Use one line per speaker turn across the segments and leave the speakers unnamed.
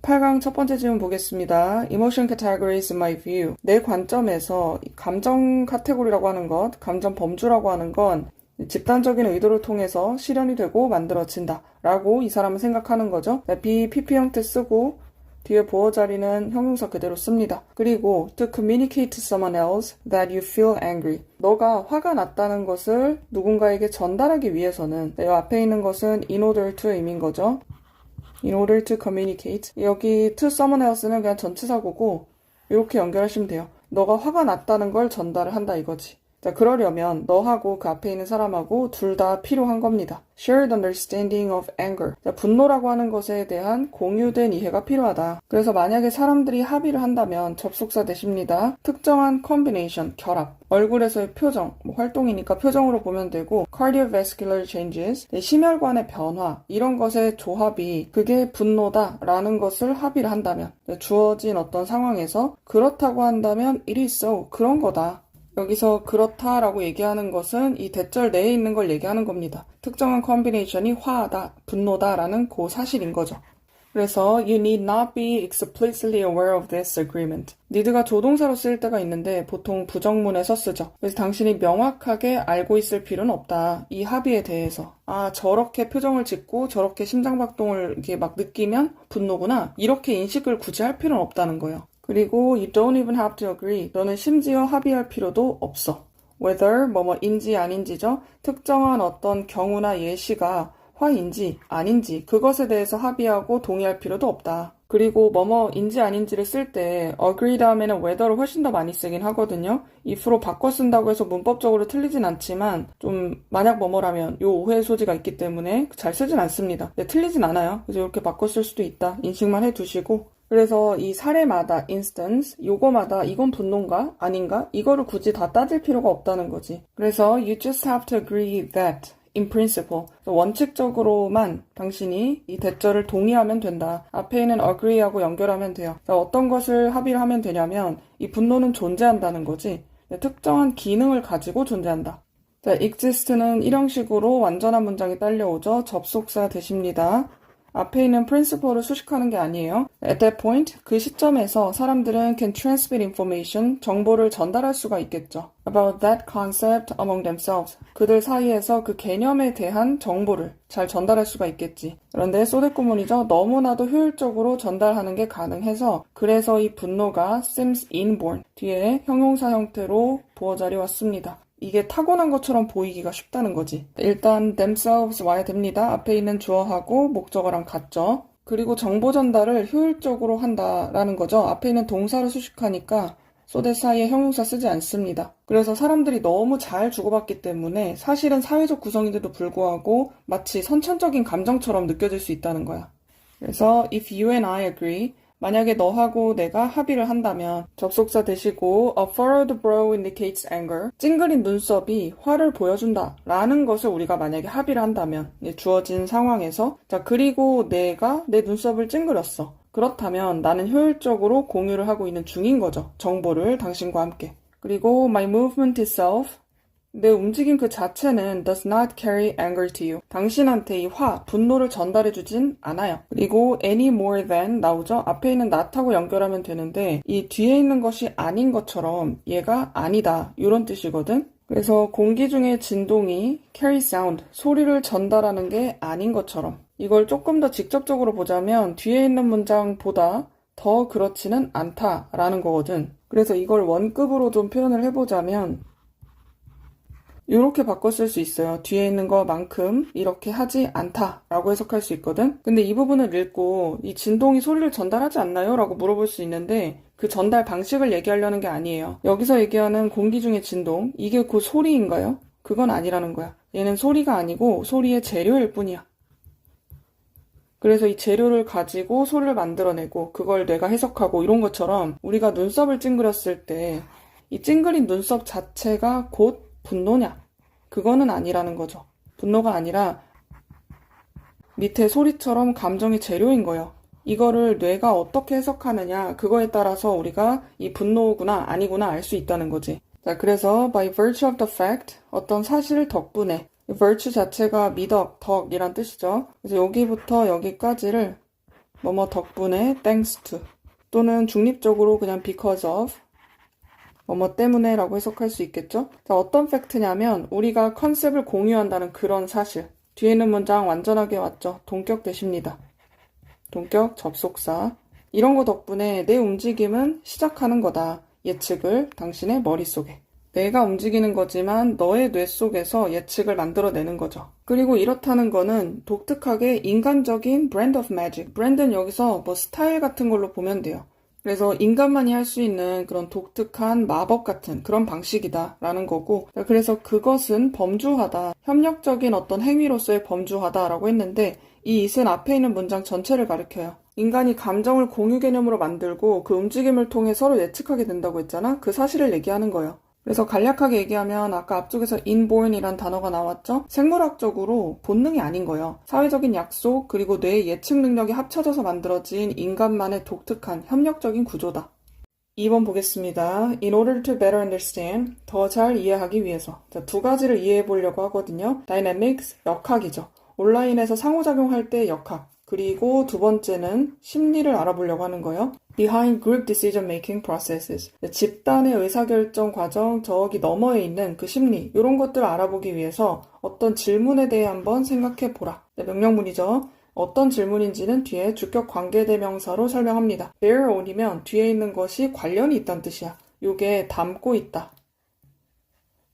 8강 첫 번째 질문 보겠습니다. Emotion categories in my view. 내 관점에서 감정 카테고리라고 하는 것, 감정 범주라고 하는 건 집단적인 의도를 통해서 실현이 되고 만들어진다 라고 이 사람은 생각하는 거죠. be PP 형태 쓰고 뒤에 보어 자리는 형용사 그대로 씁니다. 그리고 to communicate to someone else that you feel angry. 너가 화가 났다는 것을 누군가에게 전달하기 위해서는 이 앞에 있는 것은 in order to 의미인 거죠. in order to communicate. 여기 to someone else는 그냥 전치사고고 이렇게 연결하시면 돼요. 너가 화가 났다는 걸 전달을 한다 이거지. 자, 그러려면 너하고 그 앞에 있는 사람하고 둘 다 필요한 겁니다. Shared understanding of anger. 자, 분노라고 하는 것에 대한 공유된 이해가 필요하다. 그래서 만약에 사람들이 합의를 한다면 접속사 대십니다. 특정한 combination, 결합. 얼굴에서의 표정, 활동이니까 표정으로 보면 되고 cardiovascular changes, 심혈관의 변화, 이런 것의 조합이 그게 분노다라는 것을 합의를 한다면 주어진 어떤 상황에서 그렇다고 한다면 it is so, 그런 거다. 여기서 그렇다라고 얘기하는 것은 이 대절 내에 있는 걸 얘기하는 겁니다. 특정한 컨비네이션이 화다, 분노다라는 그 사실인 거죠. 그래서 you need not be explicitly aware of this agreement. need가 조동사로 쓰일 때가 있는데 보통 부정문에서 쓰죠. 그래서 당신이 명확하게 알고 있을 필요는 없다. 이 합의에 대해서. 아, 저렇게 표정을 짓고 저렇게 심장박동을 이렇게 막 느끼면 분노구나. 이렇게 인식을 굳이 할 필요는 없다는 거예요. 그리고 you don't even have to agree. 너는 심지어 합의할 필요도 없어. whether 뭐뭐인지 아닌지죠. 특정한 어떤 경우나 예시가 화인지 아닌지 그것에 대해서 합의하고 동의할 필요도 없다. 그리고 뭐뭐인지 아닌지를 쓸 때 agree 다음에는 whether를 훨씬 더 많이 쓰긴 하거든요. if로 바꿔 쓴다고 해서 문법적으로 틀리진 않지만 좀 만약 뭐뭐라면 요 오해의 소지가 있기 때문에 잘 쓰진 않습니다. 근데 틀리진 않아요. 그래서 이렇게 바꿔 쓸 수도 있다. 인식만 해두시고 그래서 이 사례마다 instance, 요거마다 이건 분노인가? 아닌가? 이거를 굳이 다 따질 필요가 없다는 거지. 그래서 you just have to agree that in principle. 원칙적으로만 당신이 이 대절을 동의하면 된다. 앞에 있는 agree하고 연결하면 돼요. 어떤 것을 합의를 하면 되냐면 이 분노는 존재한다는 거지. 특정한 기능을 가지고 존재한다. 자, exist는 이런 식으로 완전한 문장이 딸려오죠. 접속사 대십니다. 앞에 있는 principle를 수식하는 게 아니에요. At that point, 그 시점에서 사람들은 can transmit information, 정보를 전달할 수가 있겠죠. About that concept among themselves. 그들 사이에서 그 개념에 대한 정보를 잘 전달할 수가 있겠지. 그런데 소댓구문이죠. 너무나도 효율적으로 전달하는 게 가능해서 그래서 이 분노가 seems inborn. 뒤에 형용사 형태로 보어자리 왔습니다. 이게 타고난 것처럼 보이기가 쉽다는 거지. 일단 themselves 와야 됩니다. 앞에 있는 주어하고 목적어랑 같죠. 그리고 정보 전달을 효율적으로 한다라는 거죠. 앞에 있는 동사를 수식하니까 so that 사이에 형용사 쓰지 않습니다. 그래서 사람들이 너무 잘 주고받기 때문에 사실은 사회적 구성인데도 불구하고 마치 선천적인 감정처럼 느껴질 수 있다는 거야. 그래서 if you and I agree, 만약에 너하고 내가 합의를 한다면 접속사 대시고 a furrowed brow indicates anger. 찡그린 눈썹이 화를 보여준다 라는 것을 우리가 만약에 합의를 한다면 주어진 상황에서 자 그리고 내가 내 눈썹을 찡그렸어. 그렇다면 나는 효율적으로 공유를 하고 있는 중인 거죠. 정보를 당신과 함께. 그리고 my movement itself. 내 움직임 그 자체는 does not carry anger to you. 당신한테 이 분노를 전달해주진 않아요. 그리고 any more than 나오죠? 앞에 있는 not하고 연결하면 되는데 이 뒤에 있는 것이 아닌 것처럼 얘가 아니다. 이런 뜻이거든. 그래서 공기 중에 진동이 carry sound, 소리를 전달하는 게 아닌 것처럼. 이걸 조금 더 직접적으로 보자면 뒤에 있는 문장보다 더 그렇지는 않다라는 거거든. 그래서 이걸 원급으로 좀 표현을 해보자면 이렇게 바꿔 쓸 수 있어요. 뒤에 있는 것만큼 이렇게 하지 않다라고 해석할 수 있거든. 근데 이 부분을 읽고 이 진동이 소리를 전달하지 않나요? 라고 물어볼 수 있는데 그 전달 방식을 얘기하려는 게 아니에요. 여기서 얘기하는 공기 중의 진동, 이게 그 소리인가요? 그건 아니라는 거야. 얘는 소리가 아니고 소리의 재료일 뿐이야. 그래서 이 재료를 가지고 소리를 만들어내고 그걸 뇌가 해석하고 이런 것처럼 우리가 눈썹을 찡그렸을 때 이 찡그린 눈썹 자체가 곧 분노냐? 그거는 아니라는 거죠. 분노가 아니라 밑에 소리처럼 감정의 재료인 거예요. 이거를 뇌가 어떻게 해석하느냐 그거에 따라서 우리가 이 분노구나 아니구나 알 수 있다는 거지. 자, 그래서 by virtue of the fact 어떤 사실 덕분에 virtue 자체가 미덕, 덕이란 뜻이죠. 그래서 여기부터 여기까지를 뭐뭐 덕분에 thanks to 또는 중립적으로 그냥 because of 뭐뭐 때문에 라고 해석할 수 있겠죠? 자, 어떤 팩트냐면 우리가 컨셉을 공유한다는 그런 사실. 뒤에 있는 문장 완전하게 왔죠? 동격되십니다. 동격, 접속사. 이런 거 덕분에 내 움직임은 시작하는 거다. 예측을 당신의 머릿속에. 내가 움직이는 거지만 너의 뇌 속에서 예측을 만들어내는 거죠. 그리고 이렇다는 거는 독특하게 인간적인 brand of magic. 브랜드는 여기서 뭐 스타일 같은 걸로 보면 돼요. 그래서 인간만이 할 수 있는 그런 독특한 마법 같은 그런 방식이다 라는 거고, 그래서 그것은 범주하다, 협력적인 어떤 행위로서의 범주하다 라고 했는데 이 it은 앞에 있는 문장 전체를 가리켜요. 인간이 감정을 공유 개념으로 만들고 그 움직임을 통해 서로 예측하게 된다고 했잖아. 그 사실을 얘기하는 거예요. 그래서 간략하게 얘기하면 아까 앞쪽에서 inborn이란 단어가 나왔죠? 생물학적으로 본능이 아닌 거예요. 사회적인 약속 그리고 뇌의 예측 능력이 합쳐져서 만들어진 인간만의 독특한 협력적인 구조다. 2번 보겠습니다. In order to better understand, 더 잘 이해하기 위해서. 자, 두 가지를 이해해 보려고 하거든요. Dynamics, 역학이죠. 온라인에서 상호작용할 때 역학. 그리고 두 번째는 심리를 알아보려고 하는 거예요. Behind group decision making processes. 집단의 의사결정 과정 저기 너머에 있는 그 심리, 이런 것들을 알아보기 위해서 어떤 질문에 대해 한번 생각해 보라. 명령문이죠. 어떤 질문인지는 뒤에 주격 관계대명사로 설명합니다. bear on이면 뒤에 있는 것이 관련이 있다는 뜻이야. 요게 담고 있다.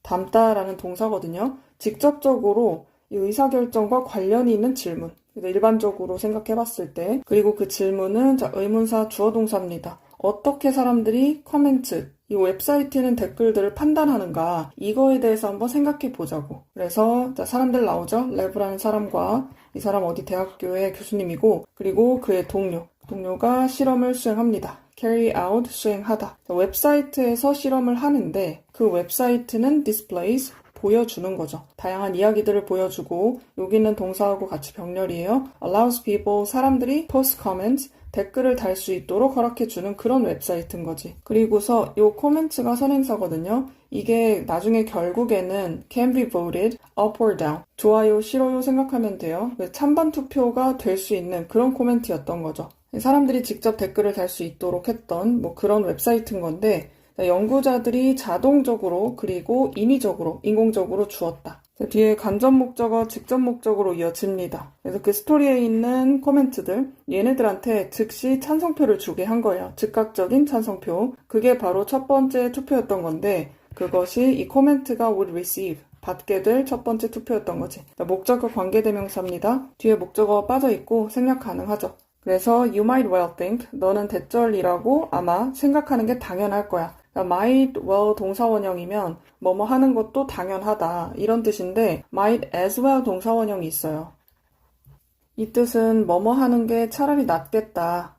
담다라는 동사거든요. 직접적으로 이 의사결정과 관련이 있는 질문. 일반적으로 생각해봤을 때. 그리고 그 질문은 의문사 주어동사입니다. 어떻게 사람들이 코멘트, 이 웹사이트에는 댓글들을 판단하는가, 이거에 대해서 한번 생각해 보자고. 그래서 사람들 나오죠. 레브라는 사람과 이 사람 어디 대학교의 교수님이고, 그리고 그의 동료가 실험을 수행합니다. carry out, 수행하다. 웹사이트에서 실험을 하는데 그 웹사이트는 displays, 보여주는 거죠. 다양한 이야기들을 보여주고 여기는 동사하고 같이 병렬이에요. allows people, 사람들이 post comments, 댓글을 달 수 있도록 허락해주는 그런 웹사이트인 거지. 그리고서 요 코멘트가 선행사거든요. 이게 나중에 결국에는 can be voted up or down. 좋아요, 싫어요 생각하면 돼요. 찬반 투표가 될 수 있는 그런 코멘트였던 거죠. 사람들이 직접 댓글을 달 수 있도록 했던 뭐 그런 웹사이트인 건데 연구자들이 자동적으로 그리고 인위적으로 인공적으로 주었다. 뒤에 간접 목적어, 직접 목적으로 이어집니다. 그래서 그 스토리에 있는 코멘트들, 얘네들한테 즉시 찬성표를 주게 한 거예요. 즉각적인 찬성표. 그게 바로 첫 번째 투표였던 건데 그것이 이 코멘트가 would receive, 받게 될 첫 번째 투표였던 거지. 목적어 관계대명사입니다. 뒤에 목적어가 빠져있고 생략 가능하죠. 그래서 you might well think, 너는 대절이라고 아마 생각하는 게 당연할 거야. might well 동사원형이면 뭐뭐 하는 것도 당연하다 이런 뜻인데 might as well 동사원형이 있어요. 이 뜻은 뭐뭐 하는 게 차라리 낫겠다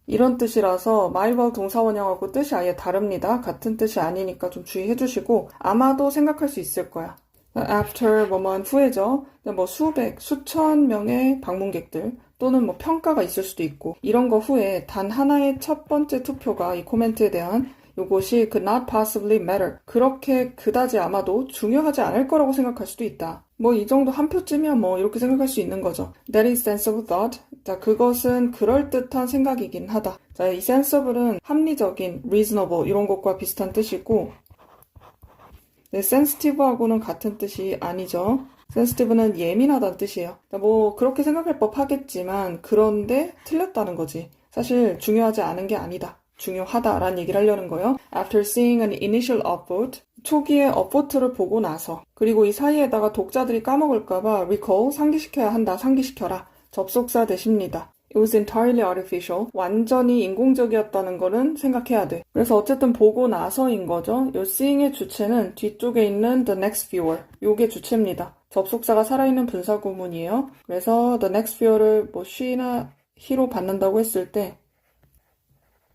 이런 뜻이라서 might well 동사원형하고 뜻이 아예 다릅니다. 같은 뜻이 아니니까 좀 주의해 주시고 아마도 생각할 수 있을 거야. after 뭐뭐한 후에죠. 뭐 수백, 수천 명의 방문객들 또는 뭐 평가가 있을 수도 있고 이런 거 후에 단 하나의 첫 번째 투표가 이 코멘트에 대한 요것이 could not possibly matter. 그렇게 그다지 아마도 중요하지 않을 거라고 생각할 수도 있다. 뭐 이 정도 한 표쯤이면 뭐 이렇게 생각할 수 있는 거죠. That is sensible thought. 자, 그것은 그럴듯한 생각이긴 하다. 자, 이 sensible은 합리적인, reasonable 이런 것과 비슷한 뜻이고 네, sensitive하고는 같은 뜻이 아니죠. sensitive는 예민하다는 뜻이에요. 뭐 그렇게 생각할 법하겠지만 그런데 틀렸다는 거지. 사실 중요하지 않은 게 아니다. 중요하다라는 얘기를 하려는 거예요. After seeing an initial upvote, 초기에 upvote를 보고 나서 그리고 이 사이에다가 독자들이 까먹을까봐 recall, 상기시켜야 한다, 상기시켜라. 접속사 대십니다. It was entirely artificial. 완전히 인공적이었다는 거는 생각해야 돼. 그래서 어쨌든 보고 나서인 거죠. 요 seeing의 주체는 뒤쪽에 있는 the next viewer. 요게 주체입니다. 접속사가 살아있는 분사구문이에요. 그래서 the next viewer를 뭐 she나 he로 받는다고 했을 때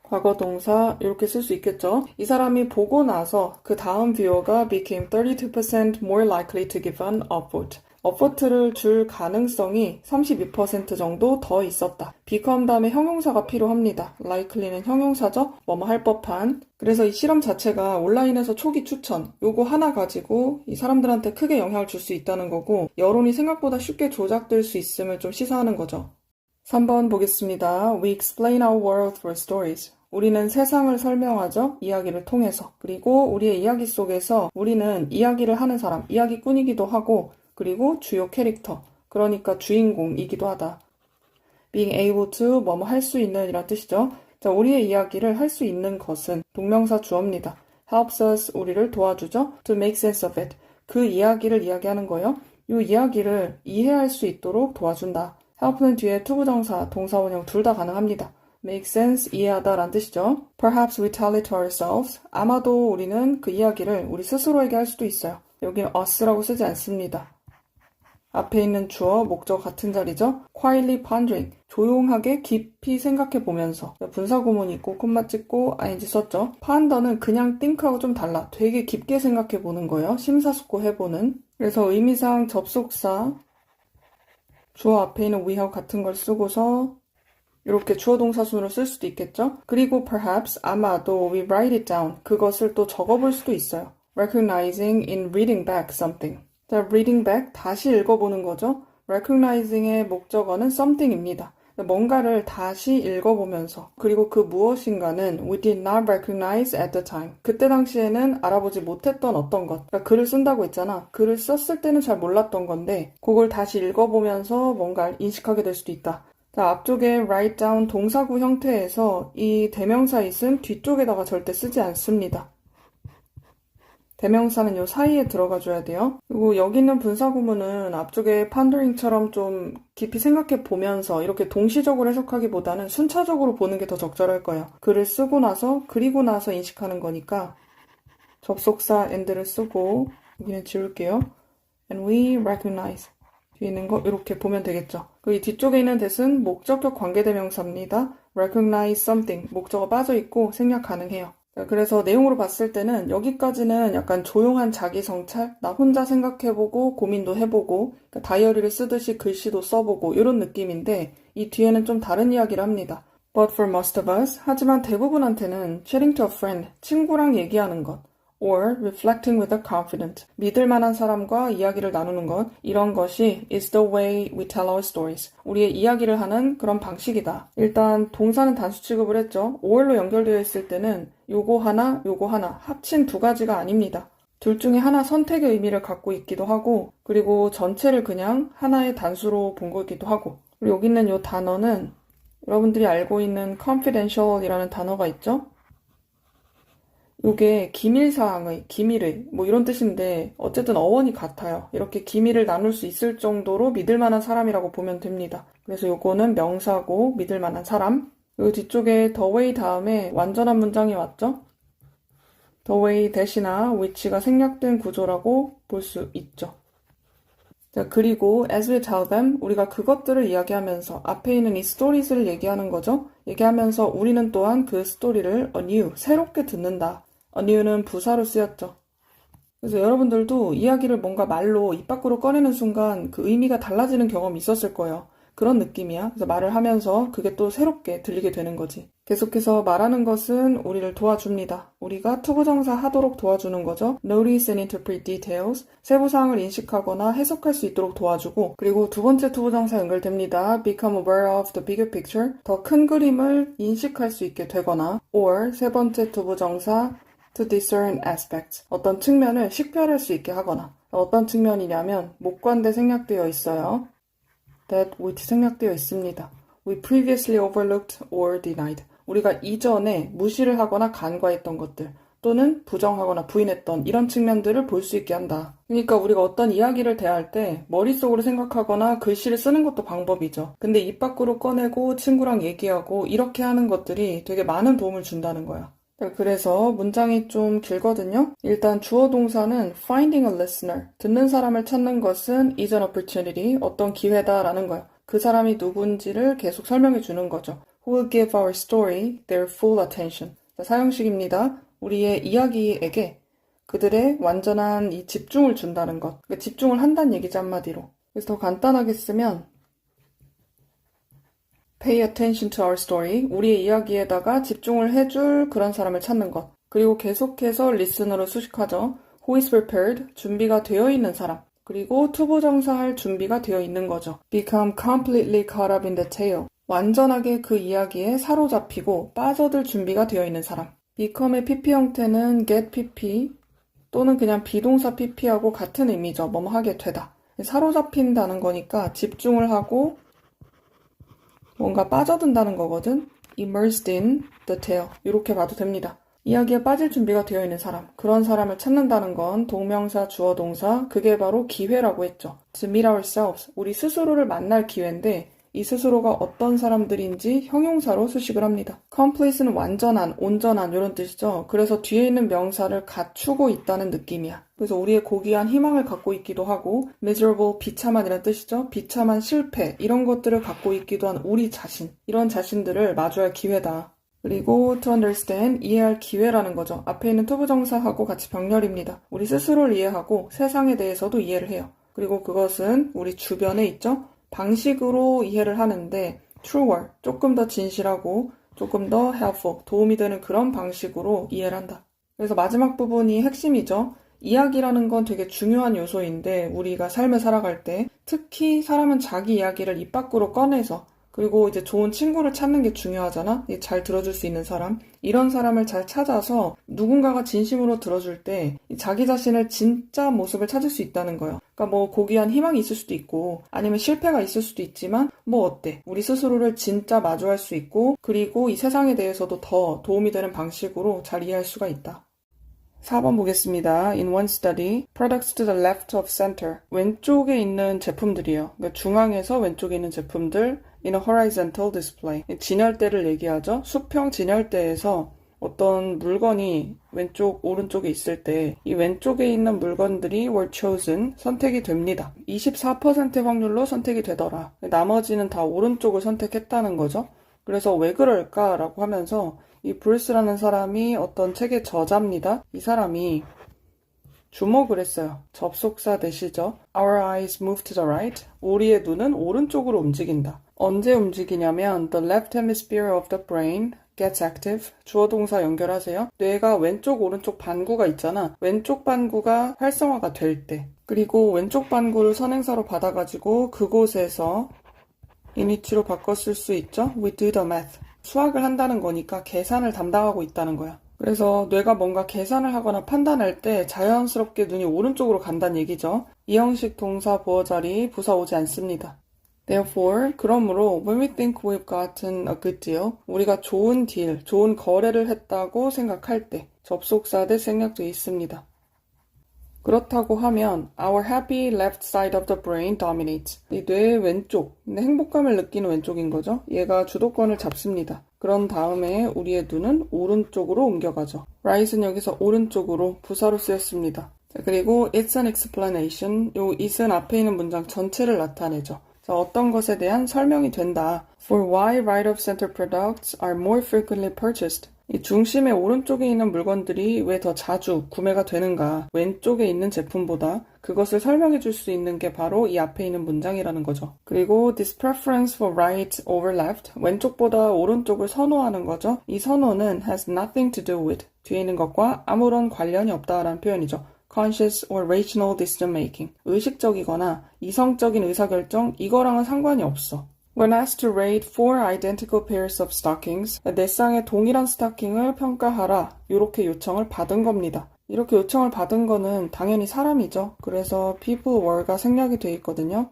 과거 동사 이렇게 쓸 수 있겠죠. 이 사람이 보고 나서 그 다음 뷰어가 became 32% more likely to give an upvote. 업보트를 줄 가능성이 32% 정도 더 있었다. become 다음에 형용사가 필요합니다. likely는 형용사죠. 뭐뭐 할 법한. 그래서 이 실험 자체가 온라인에서 초기 추천 요거 하나 가지고 이 사람들한테 크게 영향을 줄 수 있다는 거고 여론이 생각보다 쉽게 조작될 수 있음을 좀 시사하는 거죠. 3번 보겠습니다. We explain our world through stories. 우리는 세상을 설명하죠. 이야기를 통해서. 그리고 우리의 이야기 속에서 우리는 이야기를 하는 사람, 이야기꾼이기도 하고 그리고 주요 캐릭터, 그러니까 주인공이기도 하다. Being able to 뭐뭐 할 수 있는 이란 뜻이죠. 자, 우리의 이야기를 할 수 있는 것은 동명사 주어입니다. helps us, 우리를 도와주죠. to make sense of it. 그 이야기를 이야기하는 거예요. 이 이야기를 이해할 수 있도록 도와준다. help는 뒤에 투부정사, 동사원형 둘 다 가능합니다. make sense, 이해하다 라는 뜻이죠. Perhaps we tell it to ourselves. 아마도 우리는 그 이야기를 우리 스스로에게 할 수도 있어요. 여기는 us라고 쓰지 않습니다. 앞에 있는 주어, 목적 같은 자리죠. quietly pondering, 조용하게 깊이 생각해 보면서. 분사구문이 있고 콤마 찍고 ing 썼죠. ponder는 그냥 think하고 좀 달라. 되게 깊게 생각해 보는 거예요. 심사숙고해보는. 그래서 의미상 접속사, 주어 앞에 있는 we하고 같은 걸 쓰고서 이렇게 주어 동사 순으로 쓸 수도 있겠죠. 그리고 perhaps, 아마도 we write it down, 그것을 또 적어볼 수도 있어요. recognizing in reading back something. 자, reading back, 다시 읽어보는 거죠. recognizing의 목적어는 something입니다. 뭔가를 다시 읽어보면서, 그리고 그 무엇인가는 we did not recognize at the time. 그때 당시에는 알아보지 못했던 어떤 것. 그러니까 글을 쓴다고 했잖아. 글을 썼을 때는 잘 몰랐던 건데 그걸 다시 읽어보면서 뭔가를 인식하게 될 수도 있다. 자, 앞쪽에 write down 동사구 형태에서 이 대명사 is은 뒤쪽에다가 절대 쓰지 않습니다. 대명사는 요 사이에 들어가 줘야 돼요. 그리고 여기 있는 분사구문은 앞쪽에 pondering처럼 좀 깊이 생각해 보면서 이렇게 동시적으로 해석하기보다는 순차적으로 보는 게 더 적절할 거예요. 글을 쓰고 나서 그리고 나서 인식하는 거니까 접속사 and를 쓰고 여기는 지울게요. And we recognize. 뒤에 있는 거 이렇게 보면 되겠죠. 그 뒤쪽에 있는 that은 목적격 관계대명사입니다. recognize something. 목적어 빠져있고 생략 가능해요. 그래서 내용으로 봤을 때는 여기까지는 약간 조용한 자기 성찰, 나 혼자 생각해보고 고민도 해보고 그러니까 다이어리를 쓰듯이 글씨도 써보고 이런 느낌인데 이 뒤에는 좀 다른 이야기를 합니다. But for most of us, 하지만 대부분한테는 chatting to a friend, 친구랑 얘기하는 것 or reflecting with a confidant, 믿을 만한 사람과 이야기를 나누는 것, 이런 것이 is the way we tell our stories. 우리의 이야기를 하는 그런 방식이다. 일단 동사는 단수 취급을 했죠. or로 연결되어 있을 때는 요거 하나, 합친 두 가지가 아닙니다. 둘 중에 하나 선택의 의미를 갖고 있기도 하고 그리고 전체를 그냥 하나의 단수로 본 거기도 하고 그리고 여기 있는 요 단어는 여러분들이 알고 있는 confidential이라는 단어가 있죠. 요게 기밀사항의, 기밀의 뭐 이런 뜻인데 어쨌든 어원이 같아요. 이렇게 기밀을 나눌 수 있을 정도로 믿을 만한 사람이라고 보면 됩니다. 그래서 요거는 명사고 믿을 만한 사람. 요 뒤쪽에 the way 다음에 완전한 문장이 왔죠. the way 대시나 which가 생략된 구조라고 볼 수 있죠. 자, 그리고 as we tell them, 우리가 그것들을 이야기하면서 앞에 있는 이 stories를 얘기하는 거죠. 얘기하면서 우리는 또한 그 스토리를 anew, 새롭게 듣는다. anew는 부사로 쓰였죠. 그래서 여러분들도 이야기를 뭔가 말로 입 밖으로 꺼내는 순간 그 의미가 달라지는 경험이 있었을 거예요. 그런 느낌이야. 그래서 말을 하면서 그게 또 새롭게 들리게 되는 거지. 계속해서 말하는 것은 우리를 도와줍니다. 우리가 투부정사 하도록 도와주는 거죠. Notice and interpret details. 세부사항을 인식하거나 해석할 수 있도록 도와주고 그리고 두 번째 투부정사 연결됩니다. Become aware of the bigger picture. 더 큰 그림을 인식할 수 있게 되거나 or 세 번째 투부정사 to discern aspects. 어떤 측면을 식별할 수 있게 하거나 어떤 측면이냐면 목관대 생략되어 있어요. that which 생략되어 있습니다. We previously overlooked or denied. 우리가 이전에 무시를 하거나 간과했던 것들 또는 부정하거나 부인했던 이런 측면들을 볼 수 있게 한다. 그러니까 우리가 어떤 이야기를 대할 때 머릿속으로 생각하거나 글씨를 쓰는 것도 방법이죠. 근데 입 밖으로 꺼내고 친구랑 얘기하고 이렇게 하는 것들이 되게 많은 도움을 준다는 거야. 그래서 문장이 좀 길거든요. 일단 주어 동사는 finding a listener, 듣는 사람을 찾는 것은 is an opportunity, 어떤 기회다라는 거예요. 그 사람이 누군지를 계속 설명해 주는 거죠. Who will give our story their full attention. 자, 사형식입니다. 우리의 이야기에게 그들의 완전한 이 집중을 준다는 것. 그러니까 집중을 한다는 얘기죠, 한마디로. 그래서 더 간단하게 쓰면 Pay attention to our story. 우리의 이야기에다가 집중을 해줄 그런 사람을 찾는 것. 그리고 계속해서 listener로 수식하죠. Who is prepared? 준비가 되어 있는 사람. 그리고 투부정사 할 준비가 되어 있는 거죠. Become completely caught up in the tale. 완전하게 그 이야기에 사로잡히고 빠져들 준비가 되어 있는 사람. become의 pp 형태는 get pp 또는 그냥 비동사 pp하고 같은 의미죠. 뭐뭐 하게 되다. 사로잡힌다는 거니까 집중을 하고 뭔가 빠져든다는 거거든. immersed in the tale. 이렇게 봐도 됩니다. 이야기에 빠질 준비가 되어 있는 사람. 그런 사람을 찾는다는 건 동명사, 주어, 동사. 그게 바로 기회라고 했죠. To meet ourselves. 우리 스스로를 만날 기회인데 이 스스로가 어떤 사람들인지 형용사로 수식을 합니다. complete는 완전한, 온전한 이런 뜻이죠. 그래서 뒤에 있는 명사를 갖추고 있다는 느낌이야. 그래서 우리의 고귀한 희망을 갖고 있기도 하고 miserable, 비참한이라는 뜻이죠. 비참한 실패 이런 것들을 갖고 있기도 한 우리 자신. 이런 자신들을 마주할 기회다. 그리고 to understand, 이해할 기회라는 거죠. 앞에 있는 투부정사하고 같이 병렬입니다. 우리 스스로를 이해하고 세상에 대해서도 이해를 해요. 그리고 그것은 우리 주변에 있죠. 방식으로 이해를 하는데 truer, 조금 더 진실하고 조금 더 helpful, 도움이 되는 그런 방식으로 이해를 한다. 그래서 마지막 부분이 핵심이죠. 이야기라는 건 되게 중요한 요소인데 우리가 삶을 살아갈 때 특히 사람은 자기 이야기를 입 밖으로 꺼내서 그리고 이제 좋은 친구를 찾는 게 중요하잖아? 잘 들어줄 수 있는 사람. 이런 사람을 잘 찾아서 누군가가 진심으로 들어줄 때 자기 자신을 진짜 모습을 찾을 수 있다는 거예요. 그러니까 뭐 고귀한 희망이 있을 수도 있고 아니면 실패가 있을 수도 있지만 뭐 어때? 우리 스스로를 진짜 마주할 수 있고 그리고 이 세상에 대해서도 더 도움이 되는 방식으로 잘 이해할 수가 있다. 4번 보겠습니다. In one study, products to the left of center. 왼쪽에 있는 제품들이에요. 그러니까 중앙에서 왼쪽에 있는 제품들 in a horizontal display. 진열대를 얘기하죠. 수평 진열대에서 어떤 물건이 왼쪽, 오른쪽에 있을 때 이 왼쪽에 있는 물건들이 were chosen, 선택이 됩니다. 24%의 확률로 선택이 되더라. 나머지는 다 오른쪽을 선택했다는 거죠. 그래서 왜 그럴까라고 하면서 이 브루스라는 사람이 어떤 책의 저자입니다. 이 사람이 주목을 했어요. 접속사 되시죠? Our eyes move to the right. 우리의 눈은 오른쪽으로 움직인다. 언제 움직이냐면 the left hemisphere of the brain gets active. 주어 동사 연결하세요. 뇌가 왼쪽 오른쪽 반구가 있잖아. 왼쪽 반구가 활성화가 될 때. 그리고 왼쪽 반구를 선행사로 받아가지고 그곳에서 이니치로 바꿔 쓸 수 있죠. We do the math. 수학을 한다는 거니까 계산을 담당하고 있다는 거야. 그래서 뇌가 뭔가 계산을 하거나 판단할 때 자연스럽게 눈이 오른쪽으로 간다는 얘기죠. 이 형식 동사 보어 자리 부사 오지 않습니다. Therefore, 그러므로 when we think we've gotten a good deal, 우리가 좋은 딜, 좋은 거래를 했다고 생각할 때 접속사 대 생략되어 있습니다. 그렇다고 하면 our happy left side of the brain dominates. 이 뇌의 왼쪽, 근데 행복감을 느끼는 왼쪽인 거죠. 얘가 주도권을 잡습니다. 그런 다음에 우리의 눈은 오른쪽으로 옮겨가죠. right은 여기서 오른쪽으로 부사로 쓰였습니다. 자, 그리고 it's an explanation. 요 it은 앞에 있는 문장 전체를 나타내죠. 자, 어떤 것에 대한 설명이 된다. For why right of center products are more frequently purchased. 이 중심의 오른쪽에 있는 물건들이 왜 더 자주 구매가 되는가? 왼쪽에 있는 제품보다 그것을 설명해 줄 수 있는 게 바로 이 앞에 있는 문장이라는 거죠. 그리고 this preference for right over left, 왼쪽보다 오른쪽을 선호하는 거죠. 이 선호는 has nothing to do with, 뒤에 있는 것과 아무런 관련이 없다라는 표현이죠. conscious or rational decision making, 의식적이거나 이성적인 의사결정, 이거랑은 상관이 없어. When asked to rate 4 identical pairs of stockings, 4쌍의 동일한 스타킹을 평가하라. 이렇게 요청을 받은 겁니다. 이렇게 요청을 받은 거는 당연히 사람이죠. 그래서 people were가 생략이 돼 있거든요.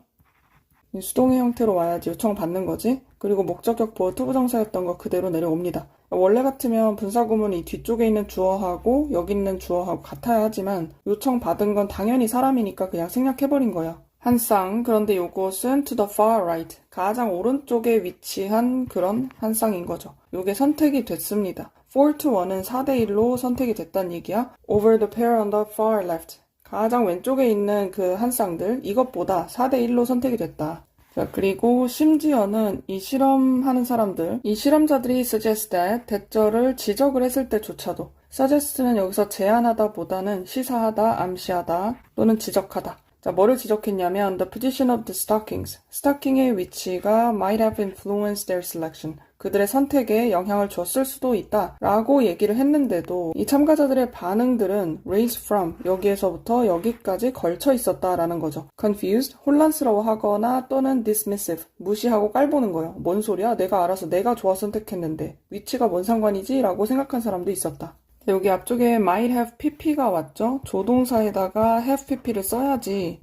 수동의 형태로 와야지 요청을 받는 거지. 그리고 목적격 보어 투부정사였던 거 그대로 내려옵니다. 원래 같으면 분사구문이 뒤쪽에 있는 주어하고 여기 있는 주어하고 같아야 하지만 요청받은 건 당연히 사람이니까 그냥 생략해버린 거예요. 한 쌍, 그런데 요것은 to the far right, 가장 오른쪽에 위치한 그런 한 쌍인 거죠. 요게 선택이 됐습니다. 4 to 1은 4대 1로 선택이 됐다는 얘기야. Over the pair on the far left, 가장 왼쪽에 있는 그 한 쌍들, 이것보다 4대 1로 선택이 됐다. 자, 그리고 심지어는 이 실험하는 사람들, 이 실험자들이 suggest that, 대절을 지적을 했을 때조차도 suggest는 여기서 제안하다 보다는 시사하다, 암시하다 또는 지적하다. 자, 뭐를 지적했냐면 the position of the stockings, 스타킹의 위치가 might have influenced their selection, 그들의 선택에 영향을 줬을 수도 있다 라고 얘기를 했는데도 이 참가자들의 반응들은 range from 여기에서부터 여기까지 걸쳐 있었다라는 거죠. confused 혼란스러워하거나 또는 dismissive 무시하고 깔보는 거예요. 뭔 소리야? 내가 알아서 내가 좋아 선택했는데 위치가 뭔 상관이지? 라고 생각한 사람도 있었다. 여기 앞쪽에 might have pp가 왔죠? 조동사에다가 have pp를 써야지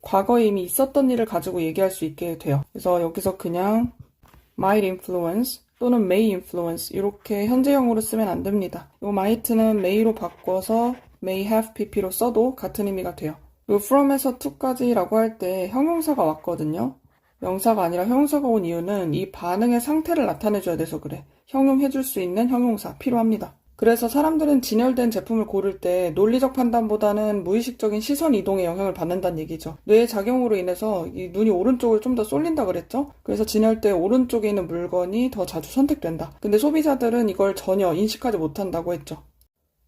과거에 이미 있었던 일을 가지고 얘기할 수 있게 돼요. 그래서 여기서 그냥 might influence 또는 may influence 이렇게 현재형으로 쓰면 안 됩니다. 이 might는 may로 바꿔서 may have pp로 써도 같은 의미가 돼요. 그리고 from에서 to까지라고 할 때 형용사가 왔거든요. 명사가 아니라 형용사가 온 이유는 이 반응의 상태를 나타내줘야 돼서 그래. 형용해줄 수 있는 형용사 필요합니다. 그래서 사람들은 진열된 제품을 고를 때 논리적 판단보다는 무의식적인 시선 이동에 영향을 받는다는 얘기죠. 뇌의 작용으로 인해서 이 눈이 오른쪽을 좀 더 쏠린다 그랬죠? 그래서 진열대 오른쪽에 있는 물건이 더 자주 선택된다. 근데 소비자들은 이걸 전혀 인식하지 못한다고 했죠.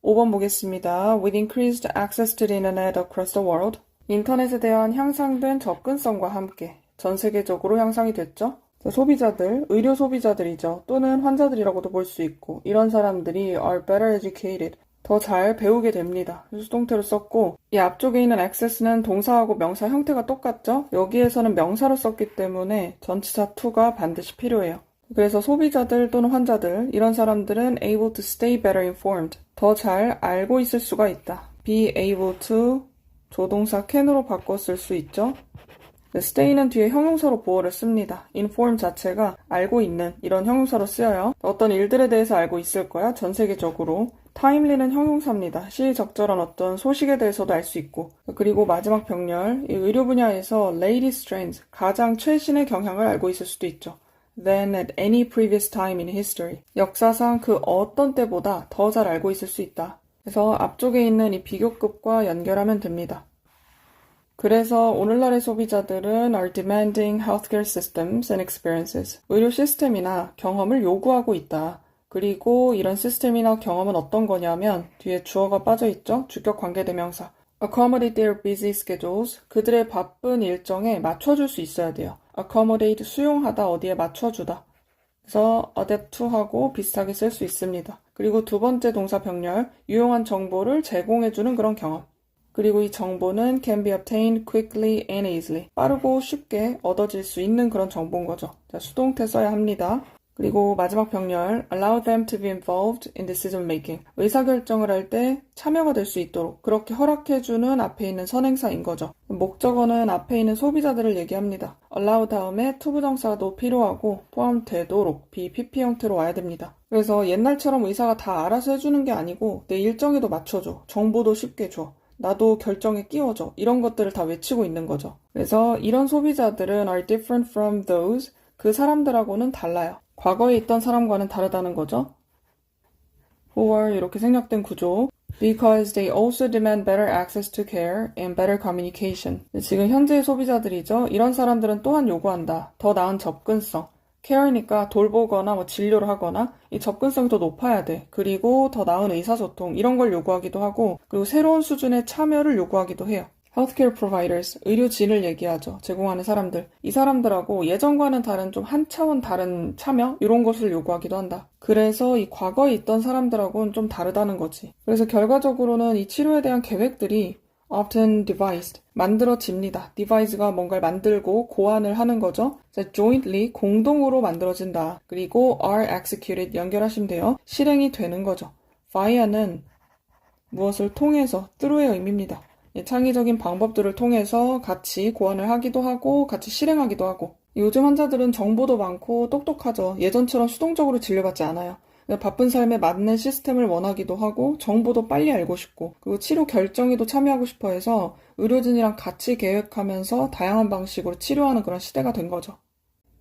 5번 보겠습니다. With increased access to the internet across the world. 인터넷에 대한 향상된 접근성과 함께 전 세계적으로 향상이 됐죠? 소비자들, 의료 소비자들이죠. 또는 환자들이라고도 볼 수 있고 이런 사람들이 are better educated, 더 잘 배우게 됩니다. 수동태로 썼고 이 앞쪽에 있는 access는 동사하고 명사 형태가 똑같죠? 여기에서는 명사로 썼기 때문에 전치사 to가 반드시 필요해요. 그래서 소비자들 또는 환자들, 이런 사람들은 able to stay better informed, 더 잘 알고 있을 수가 있다. be able to 조동사 can으로 바꿔 쓸 수 있죠. stay는 뒤에 형용사로 보어를 씁니다. inform 자체가 알고 있는 이런 형용사로 쓰여요. 어떤 일들에 대해서 알고 있을 거야. 전 세계적으로. timely는 형용사입니다. 시적절한 어떤 소식에 대해서도 알 수 있고. 그리고 마지막 병렬, 이 의료 분야에서 latest trends, 가장 최신의 경향을 알고 있을 수도 있죠. than at any previous time in history. 역사상 그 어떤 때보다 더 잘 알고 있을 수 있다. 그래서 앞쪽에 있는 이 비교급과 연결하면 됩니다. 그래서 오늘날의 소비자들은 are demanding healthcare systems and experiences. 의료 시스템이나 경험을 요구하고 있다. 그리고 이런 시스템이나 경험은 어떤 거냐면 뒤에 주어가 빠져있죠? 주격 관계대명사. accommodate their busy schedules. 그들의 바쁜 일정에 맞춰줄 수 있어야 돼요. accommodate 수용하다, 어디에 맞춰주다. 그래서 adapt to 하고 비슷하게 쓸 수 있습니다. 그리고 두 번째 동사 병렬, 유용한 정보를 제공해주는 그런 경험. 그리고 이 정보는 can be obtained quickly and easily. 빠르고 쉽게 얻어질 수 있는 그런 정보인 거죠. 자, 수동태 써야 합니다. 그리고 마지막 병렬, allow them to be involved in decision making. 의사결정을 할 때 참여가 될 수 있도록 그렇게 허락해주는 앞에 있는 선행사인 거죠. 목적어는 앞에 있는 소비자들을 얘기합니다. allow 다음에 투부정사도 필요하고 포함되도록 BPP 형태로 와야 됩니다. 그래서 옛날처럼 의사가 다 알아서 해주는 게 아니고 내 일정에도 맞춰줘. 정보도 쉽게 줘. 나도 결정에 끼워줘. 이런 것들을 다 외치고 있는 거죠. 그래서 이런 소비자들은 are different from those. 그 사람들하고는 달라요. 과거에 있던 사람과는 다르다는 거죠. who are 이렇게 생략된 구조. Because they also demand better access to care and better communication. 지금 현재의 소비자들이죠. 이런 사람들은 또한 요구한다. 더 나은 접근성. 케어니까 돌보거나 진료를 하거나 이 접근성이 더 높아야 돼. 그리고 더 나은 의사소통 이런 걸 요구하기도 하고 그리고 새로운 수준의 참여를 요구하기도 해요. Healthcare providers, 의료진을 얘기하죠. 제공하는 사람들. 이 사람들하고 예전과는 다른 좀 한 차원 다른 참여? 이런 것을 요구하기도 한다. 그래서 이 과거에 있던 사람들하고는 좀 다르다는 거지. 그래서 결과적으로는 이 치료에 대한 계획들이 often devised, 만들어집니다. devise가 뭔가를 만들고 고안을 하는 거죠. jointly, 공동으로 만들어진다. 그리고 are executed, 연결하시면 돼요. 실행이 되는 거죠. via는 무엇을 통해서, through의 의미입니다. 창의적인 방법들을 통해서 같이 고안을 하기도 하고 같이 실행하기도 하고 요즘 환자들은 정보도 많고 똑똑하죠. 예전처럼 수동적으로 진료받지 않아요. 바쁜 삶에 맞는 시스템을 원하기도 하고 정보도 빨리 알고 싶고 그리고 치료 결정에도 참여하고 싶어 해서 의료진이랑 같이 계획하면서 다양한 방식으로 치료하는 그런 시대가 된 거죠.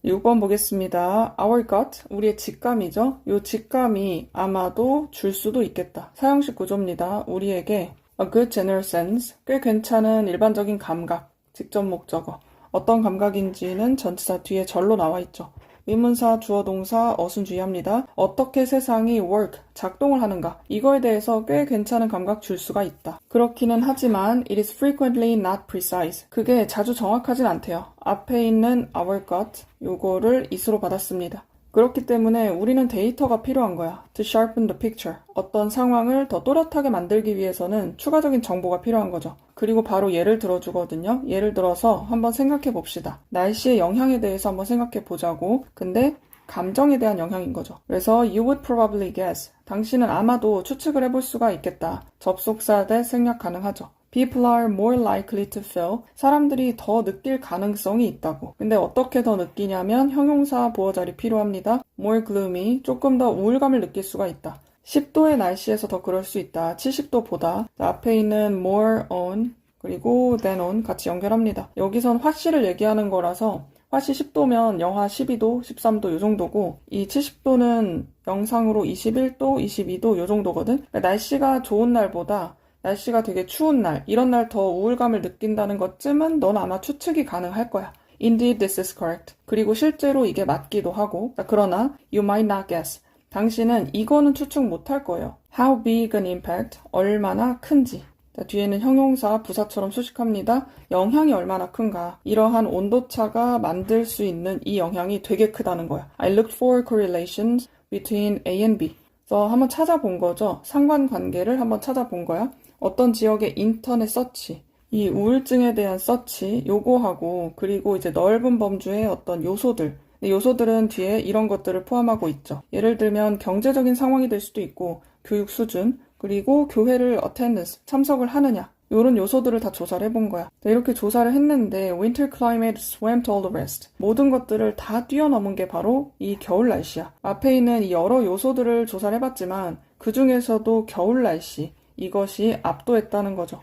6번 보겠습니다. Our gut, 우리의 직감이죠. 이 직감이 아마도 줄 수도 있겠다. 사형식 구조입니다. 우리에게 a good general sense, 꽤 괜찮은 일반적인 감각, 직접 목적어. 어떤 감각인지는 전치사 뒤에 절로 나와 있죠. 의문사, 주어, 동사, 어순 주의합니다. 어떻게 세상이 work, 작동을 하는가. 이거에 대해서 꽤 괜찮은 감각 줄 수가 있다. 그렇기는 하지만 it is frequently not precise. 그게 자주 정확하진 않대요. 앞에 있는 our gut, 요거를 is로 받았습니다. 그렇기 때문에 우리는 데이터가 필요한 거야. To sharpen the picture. 어떤 상황을 더 또렷하게 만들기 위해서는 추가적인 정보가 필요한 거죠. 그리고 바로 예를 들어주거든요. 예를 들어서 한번 생각해 봅시다. 날씨의 영향에 대해서 한번 생각해 보자고. 근데 감정에 대한 영향인 거죠. 그래서 you would probably guess. 당신은 아마도 추측을 해볼 수가 있겠다. 접속사 대 생략 가능하죠. People are more likely to feel. 사람들이 더 느낄 가능성이 있다고. 근데 어떻게 더 느끼냐면 형용사 보어자리 필요합니다. More gloomy. 조금 더 우울감을 느낄 수가 있다. 10도의 날씨에서 더 그럴 수 있다. 70도보다. 앞에 있는 more on 그리고 than on 같이 연결합니다. 여기선 화씨를 얘기하는 거라서 화씨 10도면 영하 12도, 13도 요 정도고 이 70도는 영상으로 21도, 22도 요 정도거든. 그러니까 날씨가 좋은 날보다 날씨가 되게 추운 날, 이런 날 더 우울감을 느낀다는 것쯤은 넌 아마 추측이 가능할 거야. Indeed, this is correct. 그리고 실제로 이게 맞기도 하고. 그러나 you might not guess. 당신은 이거는 추측 못할 거예요. How big an impact? 얼마나 큰지. 뒤에는 형용사, 부사처럼 수식합니다. 영향이 얼마나 큰가. 이러한 온도차가 만들 수 있는 이 영향이 되게 크다는 거야. I looked for correlations between A and B. 그래서 한번 찾아본 거죠. 상관관계를 한번 찾아본 거야. 어떤 지역의 인터넷 서치, 이 우울증에 대한 서치, 요거하고 그리고 이제 넓은 범주의 어떤 요소들. 요소들은 뒤에 이런 것들을 포함하고 있죠. 예를 들면 경제적인 상황이 될 수도 있고 교육 수준, 그리고 교회를 attendance, 참석을 하느냐. 이런 요소들을 다 조사를 해본 거야. 이렇게 조사를 했는데 winter climate swamped all the rest. 모든 것들을 다 뛰어넘은 게 바로 이 겨울 날씨야. 앞에 있는 이 여러 요소들을 조사를 해봤지만 그 중에서도 겨울 날씨, 이것이 압도했다는 거죠.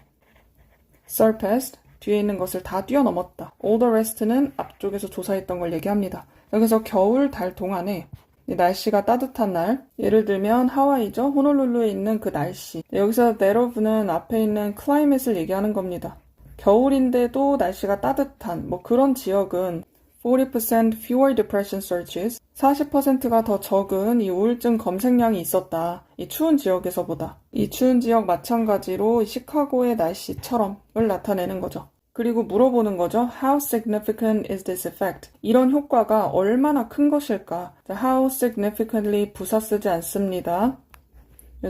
surpassed, 뒤에 있는 것을 다 뛰어넘었다. all the rest는 앞쪽에서 조사했던 걸 얘기합니다. 그래서 겨울 달 동안에 날씨가 따뜻한 날, 예를 들면 하와이죠. 호놀룰루에 있는 그 날씨. 여기서 thereof는 앞에 있는 climate을 얘기하는 겁니다. 겨울인데도 날씨가 따뜻한 뭐 그런 지역은 40% fewer depression searches, 40%가 더 적은 이 우울증 검색량이 있었다. 이 추운 지역에서보다. 이 추운 지역 마찬가지로 시카고의 날씨처럼을 나타내는 거죠. 그리고 물어보는 거죠. How significant is this effect? 이런 효과가 얼마나 큰 것일까? How significantly 부사 쓰지 않습니다.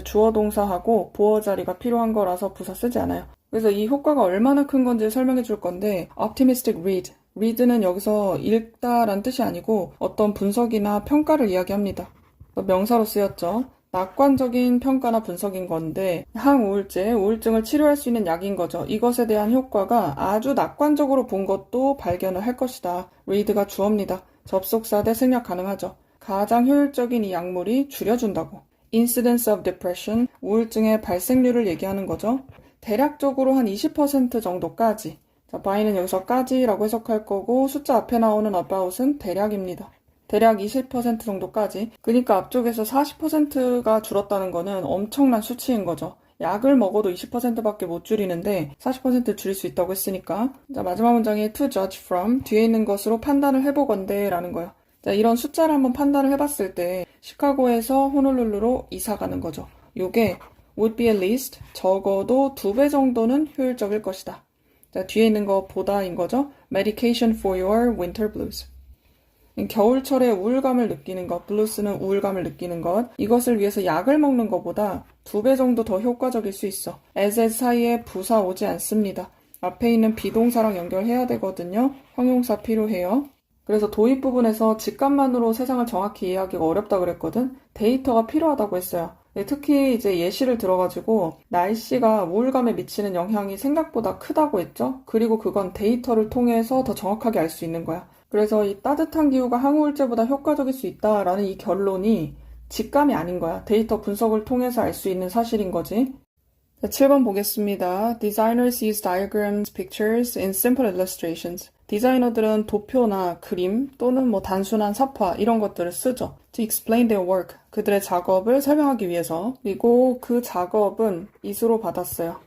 주어 동사하고 보어 자리가 필요한 거라서 부사 쓰지 않아요. 그래서 이 효과가 얼마나 큰 건지 설명해 줄 건데 optimistic read. read는 여기서 읽다란 뜻이 아니고 어떤 분석이나 평가를 이야기합니다. 명사로 쓰였죠. 낙관적인 평가나 분석인 건데 항우울제, 우울증을 치료할 수 있는 약인 거죠. 이것에 대한 효과가 아주 낙관적으로 본 것도 발견을 할 것이다. read가 주어입니다. 접속사 대 생략 가능하죠. 가장 효율적인 이 약물이 줄여준다고. incidence of depression, 우울증의 발생률을 얘기하는 거죠. 대략적으로 한 20% 정도까지. 자, by는 여기서까지라고 해석할 거고 숫자 앞에 나오는 about은 대략입니다. 대략 20% 정도까지. 그러니까 앞쪽에서 40%가 줄었다는 거는 엄청난 수치인 거죠. 약을 먹어도 20%밖에 못 줄이는데 40% 줄일 수 있다고 했으니까. 자, 마지막 문장에 to judge from, 뒤에 있는 것으로 판단을 해보건대 라는 거예요. 자, 이런 숫자를 한번 판단을 해봤을 때 시카고에서 호놀룰루로 이사 가는 거죠. 요게 would be at least, 적어도 2배 정도는 효율적일 것이다. 자, 뒤에 있는 거 보다인 거죠. medication for your winter blues. 겨울철에 우울감을 느끼는 것, 블루스는 우울감을 느끼는 것, 이것을 위해서 약을 먹는 것보다 2배 정도 더 효과적일 수 있어. as 사이에 부사 오지 않습니다. 앞에 있는 비동사랑 연결해야 되거든요. 형용사 필요해요. 그래서 도입 부분에서 직감만으로 세상을 정확히 이해하기가 어렵다 그랬거든. 데이터가 필요하다고 했어요. 특히 이제 예시를 들어가지고 날씨가 우울감에 미치는 영향이 생각보다 크다고 했죠. 그리고 그건 데이터를 통해서 더 정확하게 알 수 있는 거야. 그래서 이 따뜻한 기후가 항우울제보다 효과적일 수 있다라는 이 결론이 직감이 아닌 거야. 데이터 분석을 통해서 알 수 있는 사실인 거지. 자, 7번 보겠습니다. Designers use diagrams, pictures, and simple illustrations. 디자이너들은 도표나 그림 또는 뭐 단순한 삽화 이런 것들을 쓰죠. To explain their work. 그들의 작업을 설명하기 위해서. 그리고 그 작업은 이수로 받았어요.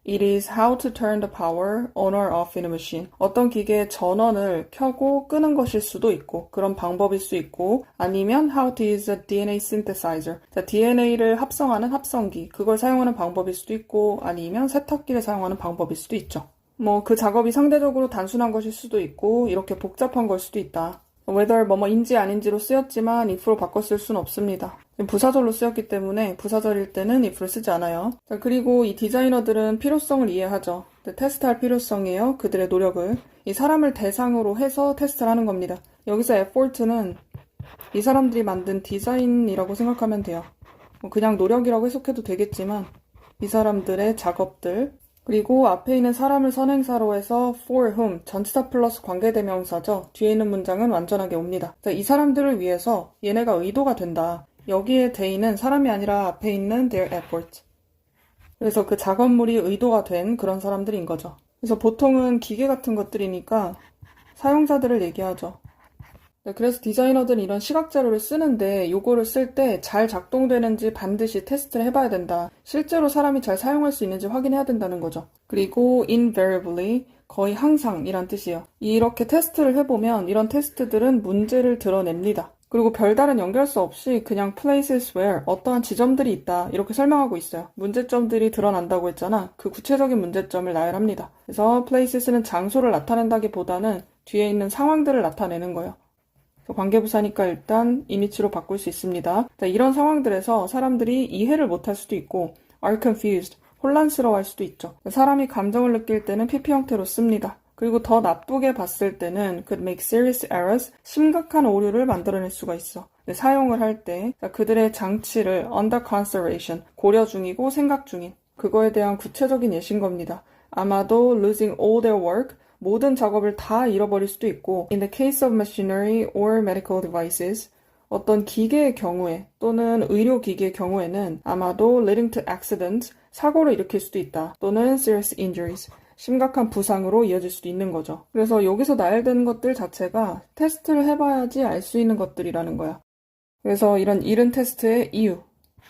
It is how to turn the power on or off in a machine. 어떤 기계의 전원을 켜고 끄는 것일 수도 있고 그런 방법일 수 있고 아니면 how to use a DNA synthesizer. 자, DNA를 합성하는 합성기. 그걸 사용하는 방법일 수도 있고 아니면 세탁기를 사용하는 방법일 수도 있죠. 뭐 그 작업이 상대적으로 단순한 것일 수도 있고 이렇게 복잡한 걸 수도 있다. whether 뭐뭐인지 아닌지로 쓰였지만 if로 바꿔 쓸 수는 없습니다. 부사절로 쓰였기 때문에 부사절일 때는 if를 쓰지 않아요. 자, 그리고 이 디자이너들은 필요성을 이해하죠. 테스트할 필요성이에요. 그들의 노력을. 이 사람을 대상으로 해서 테스트를 하는 겁니다. 여기서 effort는 이 사람들이 만든 디자인이라고 생각하면 돼요. 그냥 노력이라고 해석해도 되겠지만 이 사람들의 작업들, 그리고 앞에 있는 사람을 선행사로 해서 for whom, 전치사 플러스 관계대명사죠. 뒤에 있는 문장은 완전하게 옵니다. 자, 이 사람들을 위해서 얘네가 의도가 된다. 여기에 they는 사람이 아니라 앞에 있는 their effort. 그래서 그 작업물이 의도가 된 그런 사람들인 거죠. 그래서 보통은 기계 같은 것들이니까 사용자들을 얘기하죠. 그래서 디자이너들은 이런 시각 자료를 쓰는데 요거를 쓸 때 잘 작동되는지 반드시 테스트를 해봐야 된다. 실제로 사람이 잘 사용할 수 있는지 확인해야 된다는 거죠. 그리고 invariably, 거의 항상 이란 뜻이에요. 이렇게 테스트를 해보면 이런 테스트들은 문제를 드러냅니다. 그리고 별다른 연결수 없이 그냥 places where, 어떠한 지점들이 있다 이렇게 설명하고 있어요. 문제점들이 드러난다고 했잖아. 그 구체적인 문제점을 나열합니다. 그래서 places는 장소를 나타낸다기보다는 뒤에 있는 상황들을 나타내는 거예요. 관계부사니까 일단 이미지로 바꿀 수 있습니다. 자, 이런 상황들에서 사람들이 이해를 못할 수도 있고 are confused, 혼란스러워할 수도 있죠. 사람이 감정을 느낄 때는 PP 형태로 씁니다. 그리고 더 나쁘게 봤을 때는 could make serious errors, 심각한 오류를 만들어낼 수가 있어. 사용을 할 때 그들의 장치를 under consideration, 고려 중이고 생각 중인, 그거에 대한 구체적인 예시인 겁니다. 아마도 losing all their work, 모든 작업을 다 잃어버릴 수도 있고 in the case of machinery or medical devices, 어떤 기계의 경우에 또는 의료기기의 경우에는 아마도 leading to accidents, 사고를 일으킬 수도 있다. 또는 serious injuries, 심각한 부상으로 이어질 수도 있는 거죠. 그래서 여기서 나열되는 것들 자체가 테스트를 해봐야지 알 수 있는 것들이라는 거야. 그래서 이런 이른 테스트의 이유,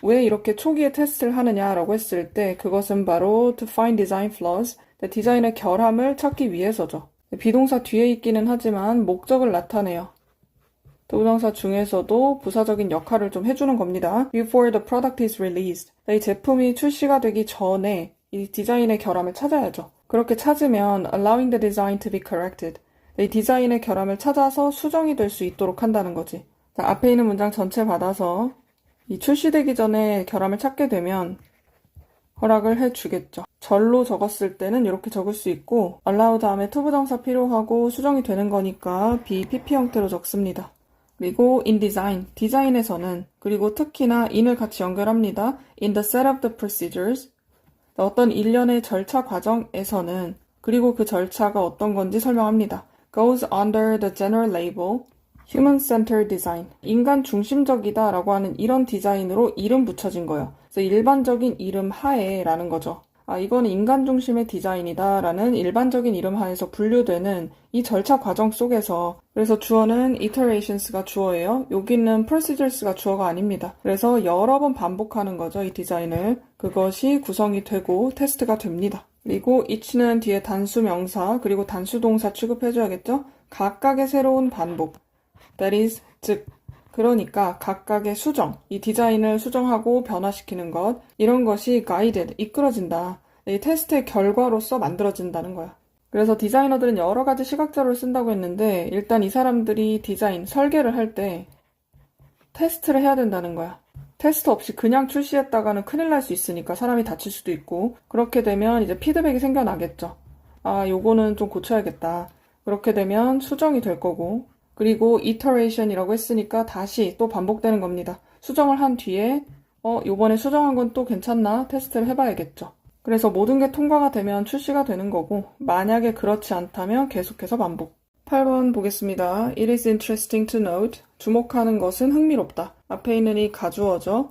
왜 이렇게 초기에 테스트를 하느냐라고 했을 때 그것은 바로 to find design flaws, 디자인의 결함을 찾기 위해서죠. 비동사 뒤에 있기는 하지만 목적을 나타내요. 부정사 중에서도 부사적인 역할을 좀 해주는 겁니다. Before the product is released, 이 제품이 출시가 되기 전에 이 디자인의 결함을 찾아야죠. 그렇게 찾으면 allowing the design to be corrected, 이 디자인의 결함을 찾아서 수정이 될 수 있도록 한다는 거지. 자, 앞에 있는 문장 전체 받아서 이 출시되기 전에 결함을 찾게 되면 허락을 해주겠죠. 절로 적었을 때는 이렇게 적을 수 있고 allow 다음에 투부정사 필요하고 수정이 되는 거니까 be, pp 형태로 적습니다. 그리고 in design, 디자인에서는 그리고 특히나 in을 같이 연결합니다. in the set of the procedures, 어떤 일련의 절차 과정에서는 그리고 그 절차가 어떤 건지 설명합니다. goes under the general label human-centered design, 인간 중심적이다 라고 하는 이런 디자인으로 이름 붙여진 거예요. 그래서 일반적인 이름 하에라는 거죠. 이거는 인간 중심의 디자인이다 라는 일반적인 이름 하에서 분류되는 이 절차 과정 속에서, 그래서 주어는 iterations가 주어예요. 여기는 procedures가 주어가 아닙니다. 그래서 여러 번 반복하는 거죠, 이 디자인을. 그것이 구성이 되고 테스트가 됩니다. 그리고 each는 뒤에 단수 명사 그리고 단수 동사 취급해줘야겠죠? 각각의 새로운 반복. That is, 즉, 그러니까 각각의 수정, 이 디자인을 수정하고 변화시키는 것, 이런 것이 guided, 이끌어진다. 이 테스트의 결과로서 만들어진다는 거야. 그래서 디자이너들은 여러 가지 시각자료를 쓴다고 했는데 일단 이 사람들이 디자인, 설계를 할 때 테스트를 해야 된다는 거야. 테스트 없이 그냥 출시했다가는 큰일 날 수 있으니까 사람이 다칠 수도 있고, 그렇게 되면 이제 피드백이 생겨나겠죠. 요거는 좀 고쳐야겠다. 그렇게 되면 수정이 될 거고, 그리고 iteration이라고 했으니까 다시 또 반복되는 겁니다. 수정을 한 뒤에 요번에 수정한 건 또 괜찮나 테스트를 해봐야겠죠. 그래서 모든 게 통과가 되면 출시가 되는 거고, 만약에 그렇지 않다면 계속해서 반복. 8번 보겠습니다. It is interesting to note. 주목하는 것은 흥미롭다. 앞에 있는 이 가주어죠.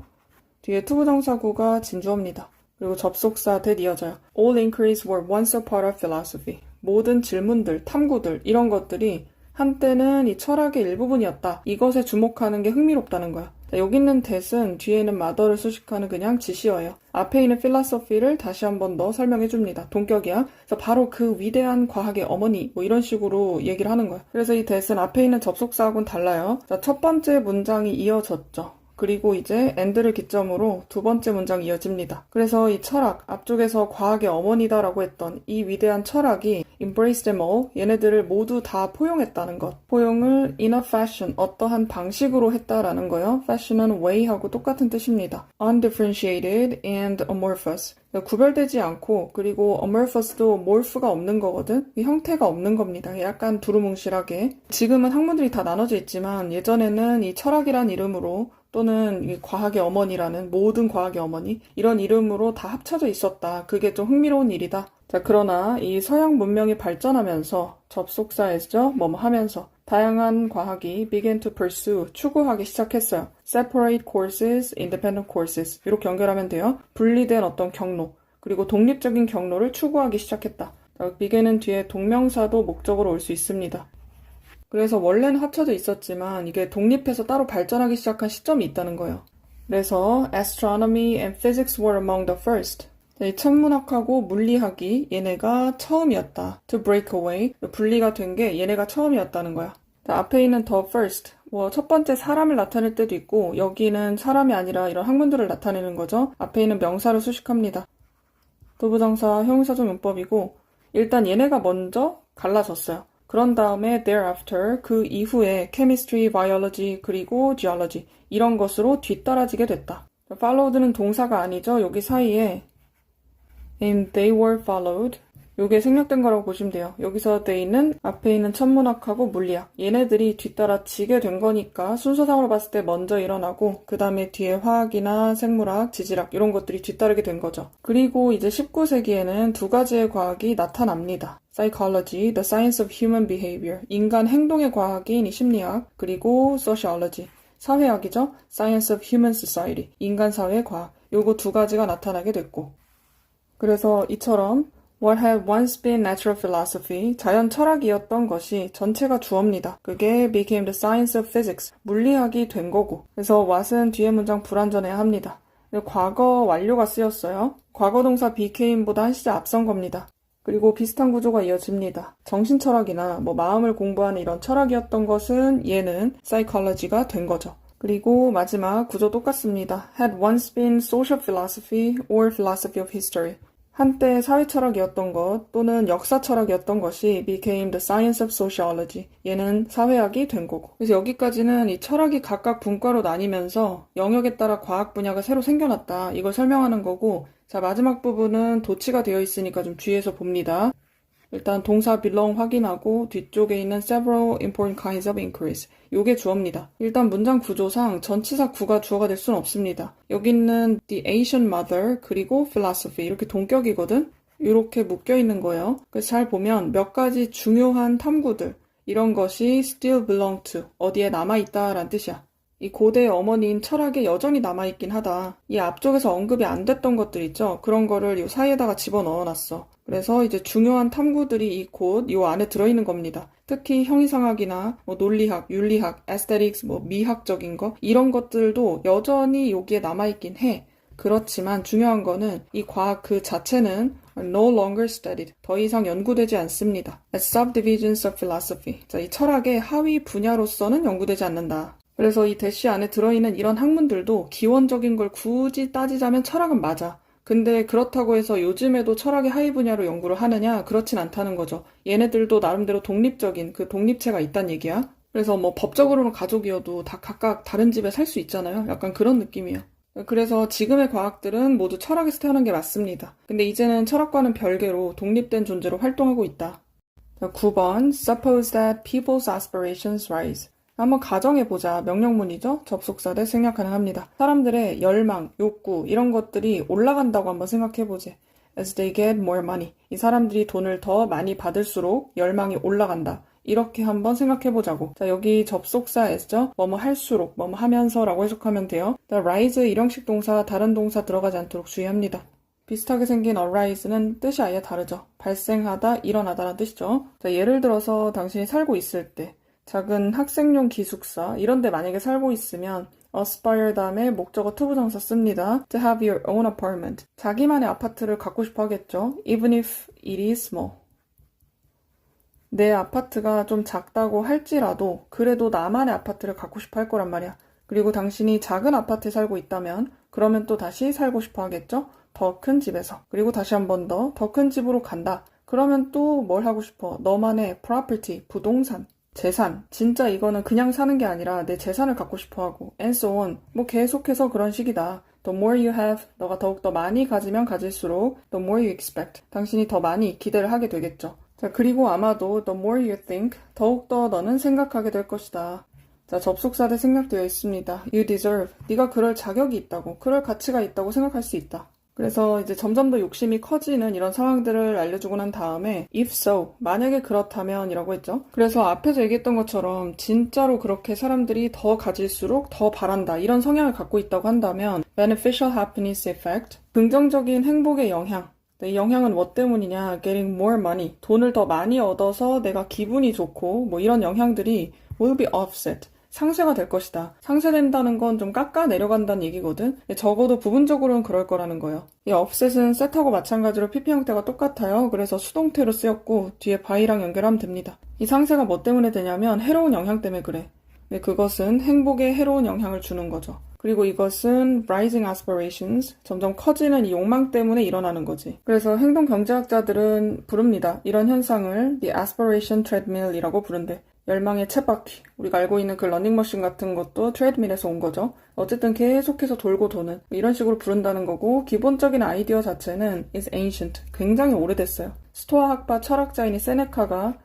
뒤에 투부정사구가 진주어입니다. 그리고 접속사 that 이어져요. All inquiries were once a part of philosophy. 모든 질문들, 탐구들, 이런 것들이 한때는 이 철학의 일부분이었다. 이것에 주목하는 게 흥미롭다는 거야. 자, 여기 있는 that은 뒤에 있는 mother를 수식하는 그냥 지시어예요. 앞에 있는 philosophy를 다시 한 번 더 설명해 줍니다. 동격이야. 그래서 바로 그 위대한 과학의 어머니, 뭐 이런 식으로 얘기를 하는 거야. 그래서 이 that은 앞에 있는 접속사하고는 달라요. 자, 첫 번째 문장이 이어졌죠. 그리고 이제 and를 기점으로 두 번째 문장이 이어집니다. 그래서 이 철학, 앞쪽에서 과학의 어머니다라고 했던 이 위대한 철학이 embrace them all, 얘네들을 모두 다 포용했다는 것. 포용을 in a fashion, 어떠한 방식으로 했다라는 거요. fashion은 way하고 똑같은 뜻입니다. undifferentiated and amorphous. 구별되지 않고 그리고 amorphous도 morph가 없는 거거든. 형태가 없는 겁니다. 약간 두루뭉실하게. 지금은 학문들이 다 나눠져 있지만 예전에는 이 철학이란 이름으로 또는 이 과학의 어머니라는 모든 과학의 어머니 이런 이름으로 다 합쳐져 있었다. 그게 좀 흥미로운 일이다. 자, 그러나 이 서양 문명이 발전하면서 접속사에서 뭐뭐 하면서 다양한 과학이 began to pursue, 추구하기 시작했어요. separate courses, independent courses 이렇게 연결하면 돼요. 분리된 어떤 경로, 그리고 독립적인 경로를 추구하기 시작했다. 자, begin은 뒤에 동명사도 목적으로 올 수 있습니다. 그래서 원래는 합쳐져 있었지만 이게 독립해서 따로 발전하기 시작한 시점이 있다는 거예요. 그래서 astronomy and physics were among the first. 이 천문학하고 물리학이 얘네가 처음이었다. To break away. 분리가 된 게 얘네가 처음이었다는 거야. 자, 앞에 있는 the first. 첫 번째 사람을 나타낼 때도 있고 여기는 사람이 아니라 이런 학문들을 나타내는 거죠. 앞에 있는 명사를 수식합니다. 도부정사 형용사적 용법이고 일단 얘네가 먼저 갈라졌어요. 그런 다음에 thereafter, 그 이후에 chemistry, biology, 그리고 geology 이런 것으로 뒤따라지게 됐다. followed는 동사가 아니죠. 여기 사이에 and they were followed. 요게 생략된 거라고 보시면 돼요. 여기서 they는 앞에 있는 천문학하고 물리학 얘네들이 뒤따라지게 된 거니까 순서상으로 봤을 때 먼저 일어나고 그 다음에 뒤에 화학이나 생물학, 지질학 이런 것들이 뒤따르게 된 거죠. 그리고 이제 19세기에는 두 가지의 과학이 나타납니다. psychology, the science of human behavior, 인간 행동의 과학인 이 심리학, 그리고 sociology, 사회학이죠. science of human society, 인간 사회 과학. 요거 두 가지가 나타나게 됐고 그래서 이처럼 What had once been natural philosophy, 자연 철학이었던 것이 전체가 주어입니다. 그게 became the science of physics, 물리학이 된 거고. 그래서 what은 뒤에 문장 불완전해야 합니다. 과거 완료가 쓰였어요. 과거 동사 became보다 한 시제 앞선 겁니다. 그리고 비슷한 구조가 이어집니다. 정신철학이나 마음을 공부하는 이런 철학이었던 것은 얘는 psychology가 된 거죠. 그리고 마지막 구조 똑같습니다. had once been social philosophy or philosophy of history. 한때 사회철학이었던 것 또는 역사철학이었던 것이 became the science of sociology. 얘는 사회학이 된 거고. 그래서 여기까지는 이 철학이 각각 분과로 나뉘면서 영역에 따라 과학 분야가 새로 생겨났다. 이걸 설명하는 거고 자 마지막 부분은 도치가 되어 있으니까 좀 주의해서 봅니다. 일단 동사 belong 확인하고 뒤쪽에 있는 several important kinds of inquiries. 요게 주어입니다. 일단 문장 구조상 전치사 구가 주어가 될 수는 없습니다. 여기 있는 the ancient mother 그리고 philosophy 이렇게 동격이거든. 이렇게 묶여 있는 거예요. 그래서 잘 보면 몇 가지 중요한 탐구들 이런 것이 still belong to 어디에 남아있다라는 뜻이야. 이 고대의 어머니인 철학에 여전히 남아있긴 하다. 이 앞쪽에서 언급이 안 됐던 것들 있죠? 그런 거를 이 사이에다가 집어넣어놨어. 그래서 이제 중요한 탐구들이 이 안에 들어있는 겁니다. 특히 형이상학이나 논리학, 윤리학, aesthetics, 미학적인 거 이런 것들도 여전히 여기에 남아있긴 해. 그렇지만 중요한 거는 이 과학 그 자체는 no longer studied. 더 이상 연구되지 않습니다. As subdivisions of philosophy. 자, 이 철학의 하위 분야로서는 연구되지 않는다. 그래서 이 대시 안에 들어있는 이런 학문들도 기원적인 걸 굳이 따지자면 철학은 맞아. 근데 그렇다고 해서 요즘에도 철학의 하위 분야로 연구를 하느냐? 그렇진 않다는 거죠. 얘네들도 나름대로 독립적인 그 독립체가 있단 얘기야. 그래서 법적으로는 가족이어도 다 각각 다른 집에 살 수 있잖아요. 약간 그런 느낌이에요. 그래서 지금의 과학들은 모두 철학에서 태어난 게 맞습니다. 근데 이제는 철학과는 별개로 독립된 존재로 활동하고 있다. 9번 Suppose that people's aspirations rise. 한번 가정해보자. 명령문이죠. 접속사 대 생략 가능합니다. 사람들의 열망, 욕구 이런 것들이 올라간다고 한번 생각해보지. As they get more money. 이 사람들이 돈을 더 많이 받을수록 열망이 올라간다. 이렇게 한번 생각해보자고. 자, 여기 접속사 S죠. 뭐뭐 할수록, 뭐뭐 하면서라고 해석하면 돼요. rise 일형식 동사, 다른 동사 들어가지 않도록 주의합니다. 비슷하게 생긴 arise는 뜻이 아예 다르죠. 발생하다, 일어나다라는 뜻이죠. 자, 예를 들어서 당신이 살고 있을 때 작은 학생용 기숙사 이런 데 만약에 살고 있으면 aspire 다음에 목적어 투부정사 씁니다. To have your own apartment. 자기만의 아파트를 갖고 싶어 하겠죠. Even if it is small. 내 아파트가 좀 작다고 할지라도 그래도 나만의 아파트를 갖고 싶어 할 거란 말이야. 그리고 당신이 작은 아파트에 살고 있다면 그러면 또 다시 살고 싶어 하겠죠? 더 큰 집에서. 그리고 다시 한 번 더 큰 집으로 간다. 그러면 또 뭘 하고 싶어? 너만의 property, 부동산, 재산. 진짜 이거는 그냥 사는 게 아니라 내 재산을 갖고 싶어 하고 and so on. 뭐 계속해서 그런 식이다. The more you have, 너가 더욱더 많이 가지면 가질수록 the more you expect. 당신이 더 많이 기대를 하게 되겠죠. 자, 그리고 아마도 the more you think, 더욱더 너는 생각하게 될 것이다. 자, 접속사대 생략되어 있습니다. You deserve. 네가 그럴 자격이 있다고, 그럴 가치가 있다고 생각할 수 있다. 그래서 이제 점점 더 욕심이 커지는 이런 상황들을 알려주고 난 다음에 if so, 만약에 그렇다면 이라고 했죠. 그래서 앞에서 얘기했던 것처럼 진짜로 그렇게 사람들이 더 가질수록 더 바란다 이런 성향을 갖고 있다고 한다면 beneficial happiness effect, 긍정적인 행복의 영향. 이 영향은 뭐 때문이냐? getting more money, 돈을 더 많이 얻어서 내가 기분이 좋고 뭐 이런 영향들이 will be offset, 상쇄가 될 것이다. 상쇄된다는 건 좀 깎아 내려간다는 얘기거든. 적어도 부분적으로는 그럴 거라는 거예요. 이 offset은 set하고 마찬가지로 PP 형태가 똑같아요. 그래서 수동태로 쓰였고 뒤에 by랑 연결하면 됩니다. 이 상쇄가 뭐 때문에 되냐면 해로운 영향 때문에 그래. 그것은 행복에 해로운 영향을 주는 거죠. 그리고 이것은 rising aspirations, 점점 커지는 이 욕망 때문에 일어나는 거지. 그래서 행동 경제학자들은 부릅니다. 이런 현상을 the aspiration treadmill이라고 부른대. 열망의 쳇바퀴. 우리가 알고 있는 그 러닝머신 같은 것도 트레드밀에서 온 거죠. 어쨌든 계속해서 돌고 도는 이런 식으로 부른다는 거고 기본적인 아이디어 자체는 is ancient. 굉장히 오래됐어요. 스토아 학파 철학자인 세네카가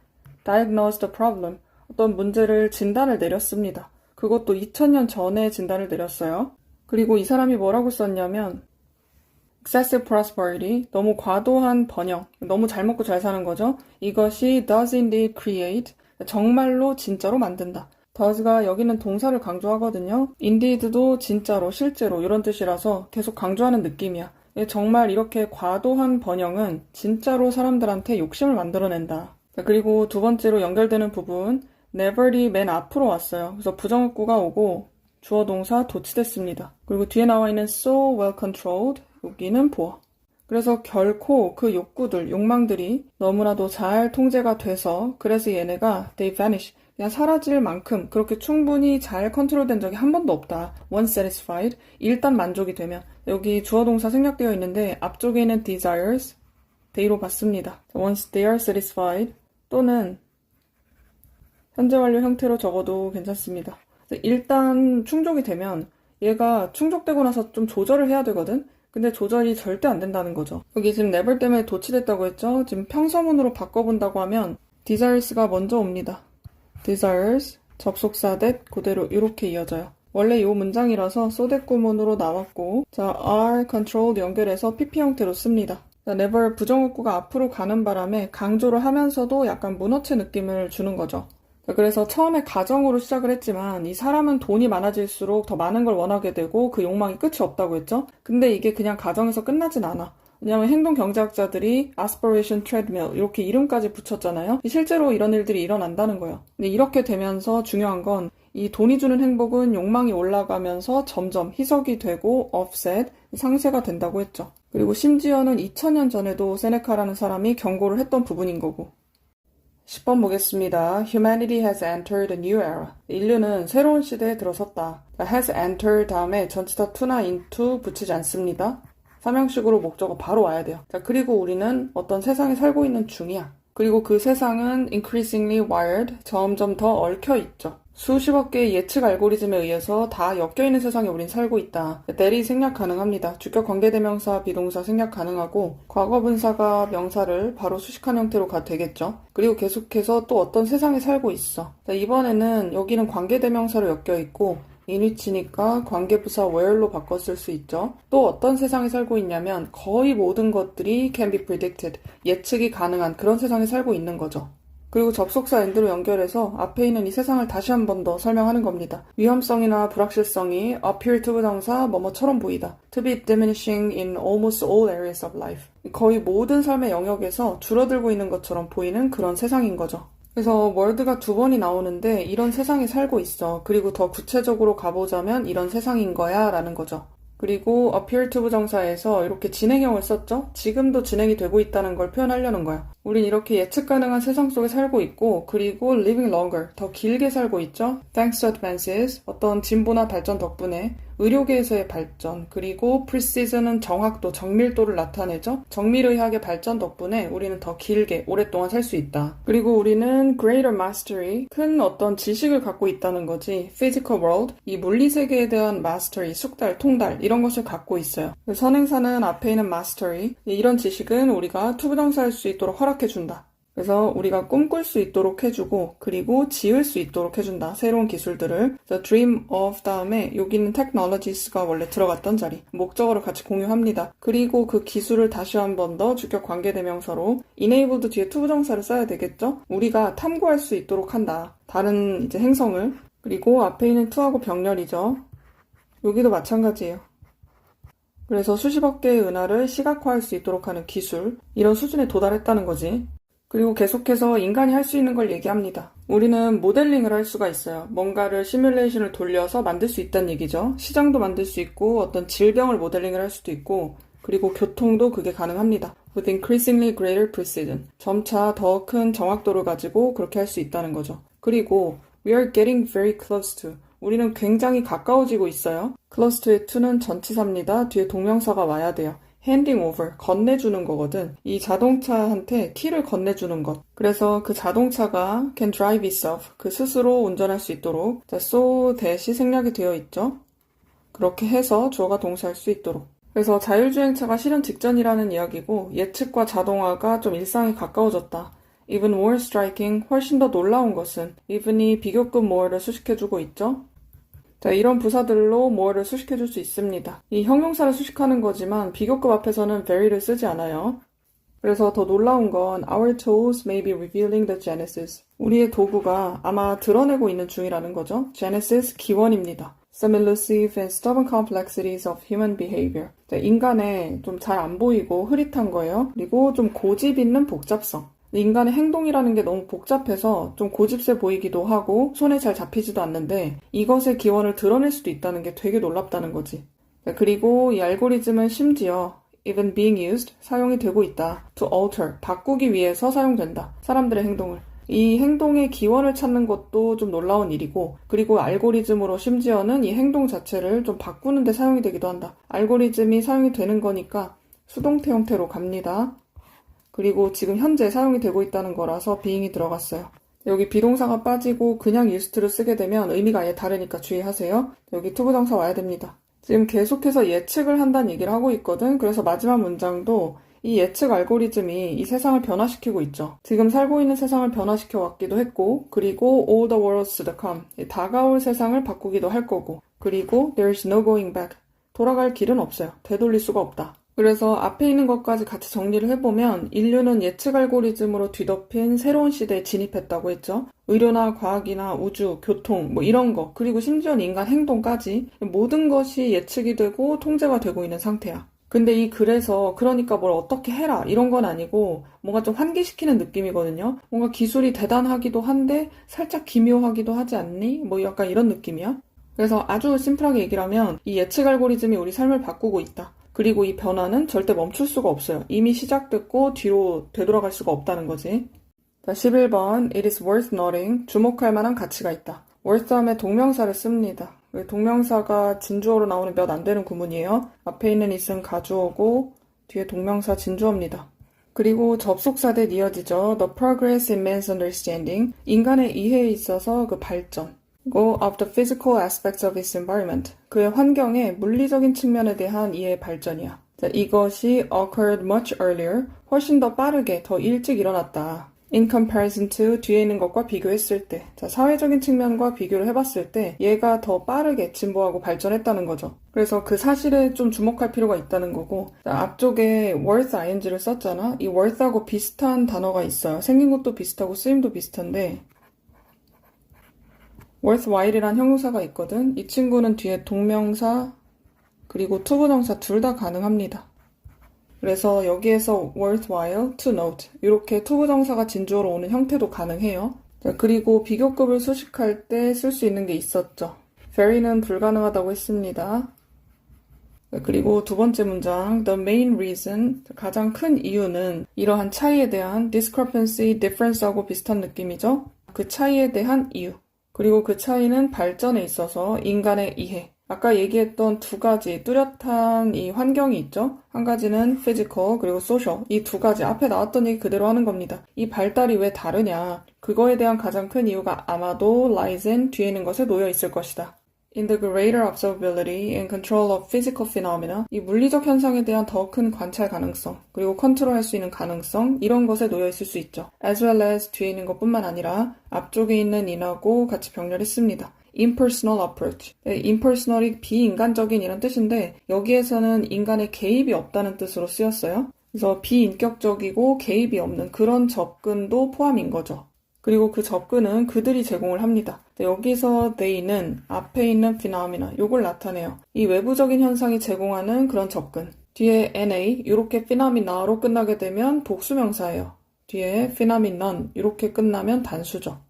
diagnosed the problem. 어떤 문제를 진단을 내렸습니다. 그것도 2000년 전에 진단을 내렸어요. 그리고 이 사람이 뭐라고 썼냐면 excessive prosperity, 너무 과도한 번영, 너무 잘 먹고 잘 사는 거죠. 이것이 does indeed create, 정말로 진짜로 만든다. does가 여기는 동사를 강조하거든요. indeed도 진짜로, 실제로 이런 뜻이라서 계속 강조하는 느낌이야. 정말 이렇게 과도한 번영은 진짜로 사람들한테 욕심을 만들어낸다. 그리고 두 번째로 연결되는 부분 never이 맨 앞으로 왔어요. 그래서 부정어구가 오고 주어 동사 도치됐습니다. 그리고 뒤에 나와 있는 so well controlled, 여기는 보어. 그래서 결코 그 욕구들, 욕망들이 너무나도 잘 통제가 돼서 그래서 얘네가 they vanish, 그냥 사라질 만큼 그렇게 충분히 잘 컨트롤된 적이 한 번도 없다. once satisfied, 일단 만족이 되면. 여기 주어 동사 생략되어 있는데 앞쪽에 있는 desires, they로 봤습니다. once they are satisfied 또는 현재 완료 형태로 적어도 괜찮습니다. 일단 충족이 되면 얘가 충족되고 나서 좀 조절을 해야 되거든? 근데 조절이 절대 안 된다는 거죠. 여기 지금 never 때문에 도치됐다고 했죠? 지금 평서문으로 바꿔본다고 하면 desires가 먼저 옵니다. desires, 접속사 that 그대로 이렇게 이어져요. 원래 이 문장이라서 so that 구문으로 나왔고 자, are controlled 연결해서 PP 형태로 씁니다. 자, never 부정어구가 앞으로 가는 바람에 강조를 하면서도 약간 문어체 느낌을 주는 거죠. 그래서 처음에 가정으로 시작을 했지만 이 사람은 돈이 많아질수록 더 많은 걸 원하게 되고 그 욕망이 끝이 없다고 했죠. 근데 이게 그냥 가정에서 끝나진 않아. 왜냐하면 행동경제학자들이 aspiration treadmill 이렇게 이름까지 붙였잖아요. 실제로 이런 일들이 일어난다는 거예요. 근데 이렇게 되면서 중요한 건 이 돈이 주는 행복은 욕망이 올라가면서 점점 희석이 되고 offset, 상쇄가 된다고 했죠. 그리고 심지어는 2000년 전에도 세네카라는 사람이 경고를 했던 부분인 거고. 10번 보겠습니다. Humanity has entered a new era. 인류는 새로운 시대에 들어섰다. has entered 다음에 전치사 to나 into 붙이지 않습니다. 삼형식으로 목적어 바로 와야 돼요. 자, 그리고 우리는 어떤 세상에 살고 있는 중이야. 그리고 그 세상은 increasingly wired, 점점 더 얽혀 있죠. 수십억 개의 예측 알고리즘에 의해서 다 엮여있는 세상에 우린 살고 있다. 대리 생략 가능합니다. 주격 관계대명사, 비동사 생략 가능하고 과거분사가 명사를 바로 수식한 형태로 되겠죠. 그리고 계속해서 또 어떤 세상에 살고 있어. 자, 이번에는 여기는 관계대명사로 엮여있고 인위치니까 관계부사 where로 바꿨을 수 있죠. 또 어떤 세상에 살고 있냐면 거의 모든 것들이 can be predicted, 예측이 가능한 그런 세상에 살고 있는 거죠. 그리고 접속사 and로 연결해서 앞에 있는 이 세상을 다시 한 번 더 설명하는 겁니다. 위험성이나 불확실성이 appear to 부정사 뭐뭐처럼 보이다. To be diminishing in almost all areas of life. 거의 모든 삶의 영역에서 줄어들고 있는 것처럼 보이는 그런 세상인 거죠. 그래서 word가 두 번이 나오는데 이런 세상에 살고 있어. 그리고 더 구체적으로 가보자면 이런 세상인 거야 라는 거죠. 그리고 appear to 부정사에서 이렇게 진행형을 썼죠? 지금도 진행이 되고 있다는 걸 표현하려는 거야. 우린 이렇게 예측 가능한 세상 속에 살고 있고, 그리고 living longer, 더 길게 살고 있죠? Thanks to advances, 어떤 진보나 발전 덕분에 의료계에서의 발전, 그리고 precision은 정확도, 정밀도를 나타내죠? 정밀의학의 발전 덕분에 우리는 더 길게, 오랫동안 살 수 있다. 그리고 우리는 greater mastery, 큰 어떤 지식을 갖고 있다는 거지. physical world, 이 물리세계에 대한 mastery, 숙달, 통달, 이런 것을 갖고 있어요. 선행사는 앞에 있는 mastery, 이런 지식은 우리가 투부정사할 수 있도록 허락해준다. 그래서 우리가 꿈꿀 수 있도록 해주고, 그리고 지을 수 있도록 해준다. 새로운 기술들을. 그래서 dream of 다음에 여기는 technologies가 원래 들어갔던 자리. 목적어를 같이 공유합니다. 그리고 그 기술을 다시 한 번 더 주격 관계대명사로 enabled 뒤에 투부정사를 써야 되겠죠? 우리가 탐구할 수 있도록 한다. 다른 이제 행성을. 그리고 앞에 있는 to하고 병렬이죠. 여기도 마찬가지예요. 그래서 수십억 개의 은하를 시각화할 수 있도록 하는 기술. 이런 수준에 도달했다는 거지. 그리고 계속해서 인간이 할 수 있는 걸 얘기합니다. 우리는 모델링을 할 수가 있어요. 뭔가를 시뮬레이션을 돌려서 만들 수 있다는 얘기죠. 시장도 만들 수 있고 어떤 질병을 모델링을 할 수도 있고 그리고 교통도 그게 가능합니다. With increasingly greater precision. 점차 더 큰 정확도를 가지고 그렇게 할 수 있다는 거죠. 그리고 we are getting very close to. 우리는 굉장히 가까워지고 있어요. close to의 to는 전치사입니다. 뒤에 동명사가 와야 돼요. handing over, 건네주는 거거든. 이 자동차한테 키를 건네주는 것. 그래서 그 자동차가 can drive itself, 그 스스로 운전할 수 있도록 so that이 생략이 되어 있죠. 그렇게 해서 주어가 동사할 수 있도록. 그래서 자율주행차가 실현 직전이라는 이야기고 예측과 자동화가 좀 일상에 가까워졌다. Even more striking, 훨씬 더 놀라운 것은 even이 비교급 more를 수식해주고 있죠. 자, 이런 부사들로 more를 수식해줄 수 있습니다. 이 형용사를 수식하는 거지만 비교급 앞에서는 very를 쓰지 않아요. 그래서 더 놀라운 건 our tools may be revealing the genesis. 우리의 도구가 아마 드러내고 있는 중이라는 거죠. genesis, 기원입니다. Some elusive and stubborn complexities of human behavior. 자, 인간의 좀 잘 안 보이고 흐릿한 거예요. 그리고 좀 고집 있는 복잡성. 인간의 행동이라는 게 너무 복잡해서 좀 고집세 보이기도 하고 손에 잘 잡히지도 않는데 이것의 기원을 드러낼 수도 있다는 게 되게 놀랍다는 거지. 그리고 이 알고리즘은 심지어 even being used, 사용이 되고 있다. to alter, 바꾸기 위해서 사용된다. 사람들의 행동을. 이 행동의 기원을 찾는 것도 좀 놀라운 일이고 그리고 알고리즘으로 심지어는 이 행동 자체를 좀 바꾸는 데 사용이 되기도 한다. 알고리즘이 사용이 되는 거니까 수동태 형태로 갑니다. 그리고 지금 현재 사용이 되고 있다는 거라서 being이 들어갔어요. 여기 비동사가 빠지고 그냥 used를 쓰게 되면 의미가 아예 다르니까 주의하세요. 여기 투부정사 와야 됩니다. 지금 계속해서 예측을 한다는 얘기를 하고 있거든. 그래서 마지막 문장도 이 예측 알고리즘이 이 세상을 변화시키고 있죠. 지금 살고 있는 세상을 변화시켜 왔기도 했고 그리고 all the worlds to come, 다가올 세상을 바꾸기도 할 거고 그리고 there's no going back, 돌아갈 길은 없어요. 되돌릴 수가 없다. 그래서 앞에 있는 것까지 같이 정리를 해보면 인류는 예측 알고리즘으로 뒤덮인 새로운 시대에 진입했다고 했죠. 의료나 과학이나 우주, 교통, 뭐 이런 거, 그리고 심지어는 인간 행동까지 모든 것이 예측이 되고 통제가 되고 있는 상태야. 근데 이 글에서 그러니까 뭘 어떻게 해라 이런 건 아니고 뭔가 좀 환기시키는 느낌이거든요. 뭔가 기술이 대단하기도 한데 살짝 기묘하기도 하지 않니? 뭐 약간 이런 느낌이야. 그래서 아주 심플하게 얘기를 하면 이 예측 알고리즘이 우리 삶을 바꾸고 있다. 그리고 이 변화는 절대 멈출 수가 없어요. 이미 시작됐고 뒤로 되돌아갈 수가 없다는 거지. 자, 11번 It is worth noting. 주목할 만한 가치가 있다. worth 다음에 동명사를 씁니다. 동명사가 진주어로 나오는 몇 안 되는 구문이에요. 앞에 있는 it은 가주어고 뒤에 동명사 진주어입니다. 그리고 접속사 대 이어지죠. The progress in man's understanding. 인간의 이해에 있어서 그 발전. Go of the physical aspects of its environment. 그의 환경의 물리적인 측면에 대한 이해의 발전이야. 자, 이것이 occurred much earlier. 훨씬 더 빠르게, 더 일찍 일어났다. In comparison to 뒤에 있는 것과 비교했을 때. 자, 사회적인 측면과 비교를 해봤을 때 얘가 더 빠르게 진보하고 발전했다는 거죠. 그래서 그 사실에 좀 주목할 필요가 있다는 거고 자, 앞쪽에 worth ing를 썼잖아. 이 worth하고 비슷한 단어가 있어요. 생긴 것도 비슷하고 쓰임도 비슷한데 worthwhile이란 형용사가 있거든. 이 친구는 뒤에 동명사 그리고 투부정사 둘 다 가능합니다. 그래서 여기에서 worthwhile, to note 이렇게 투부정사가 진주어로 오는 형태도 가능해요. 자, 그리고 비교급을 수식할 때 쓸 수 있는 게 있었죠. very는 불가능하다고 했습니다. 그리고 두 번째 문장, the main reason, 가장 큰 이유는 이러한 차이에 대한 discrepancy, difference하고 비슷한 느낌이죠. 그 차이에 대한 이유. 그리고 그 차이는 발전에 있어서 인간의 이해. 아까 얘기했던 두 가지 뚜렷한 이 환경이 있죠. 한 가지는 physical 그리고 social. 이 두 가지 앞에 나왔던 얘기 그대로 하는 겁니다. 이 발달이 왜 다르냐. 그거에 대한 가장 큰 이유가 아마도 lies in 뒤에 있는 것에 놓여 있을 것이다. In the greater observability and control of physical phenomena, 이 물리적 현상에 대한 더 큰 관찰 가능성, 그리고 컨트롤할 수 있는 가능성, 이런 것에 놓여 있을 수 있죠. As well as 뒤에 있는 것뿐만 아니라 앞쪽에 있는 in하고 같이 병렬했습니다. impersonal approach. impersonal이 비인간적인 이런 뜻인데 여기에서는 인간의 개입이 없다는 뜻으로 쓰였어요. 그래서 비인격적이고 개입이 없는 그런 접근도 포함인 거죠. 그리고 그 접근은 그들이 제공을 합니다. 여기서 they는 앞에 있는 phenomena, 요걸 나타내요. 이 외부적인 현상이 제공하는 그런 접근. 뒤에 na, 이렇게 phenomena로 끝나게 되면 복수명사예요. 뒤에 phenomenon, 이렇게 끝나면 단수죠.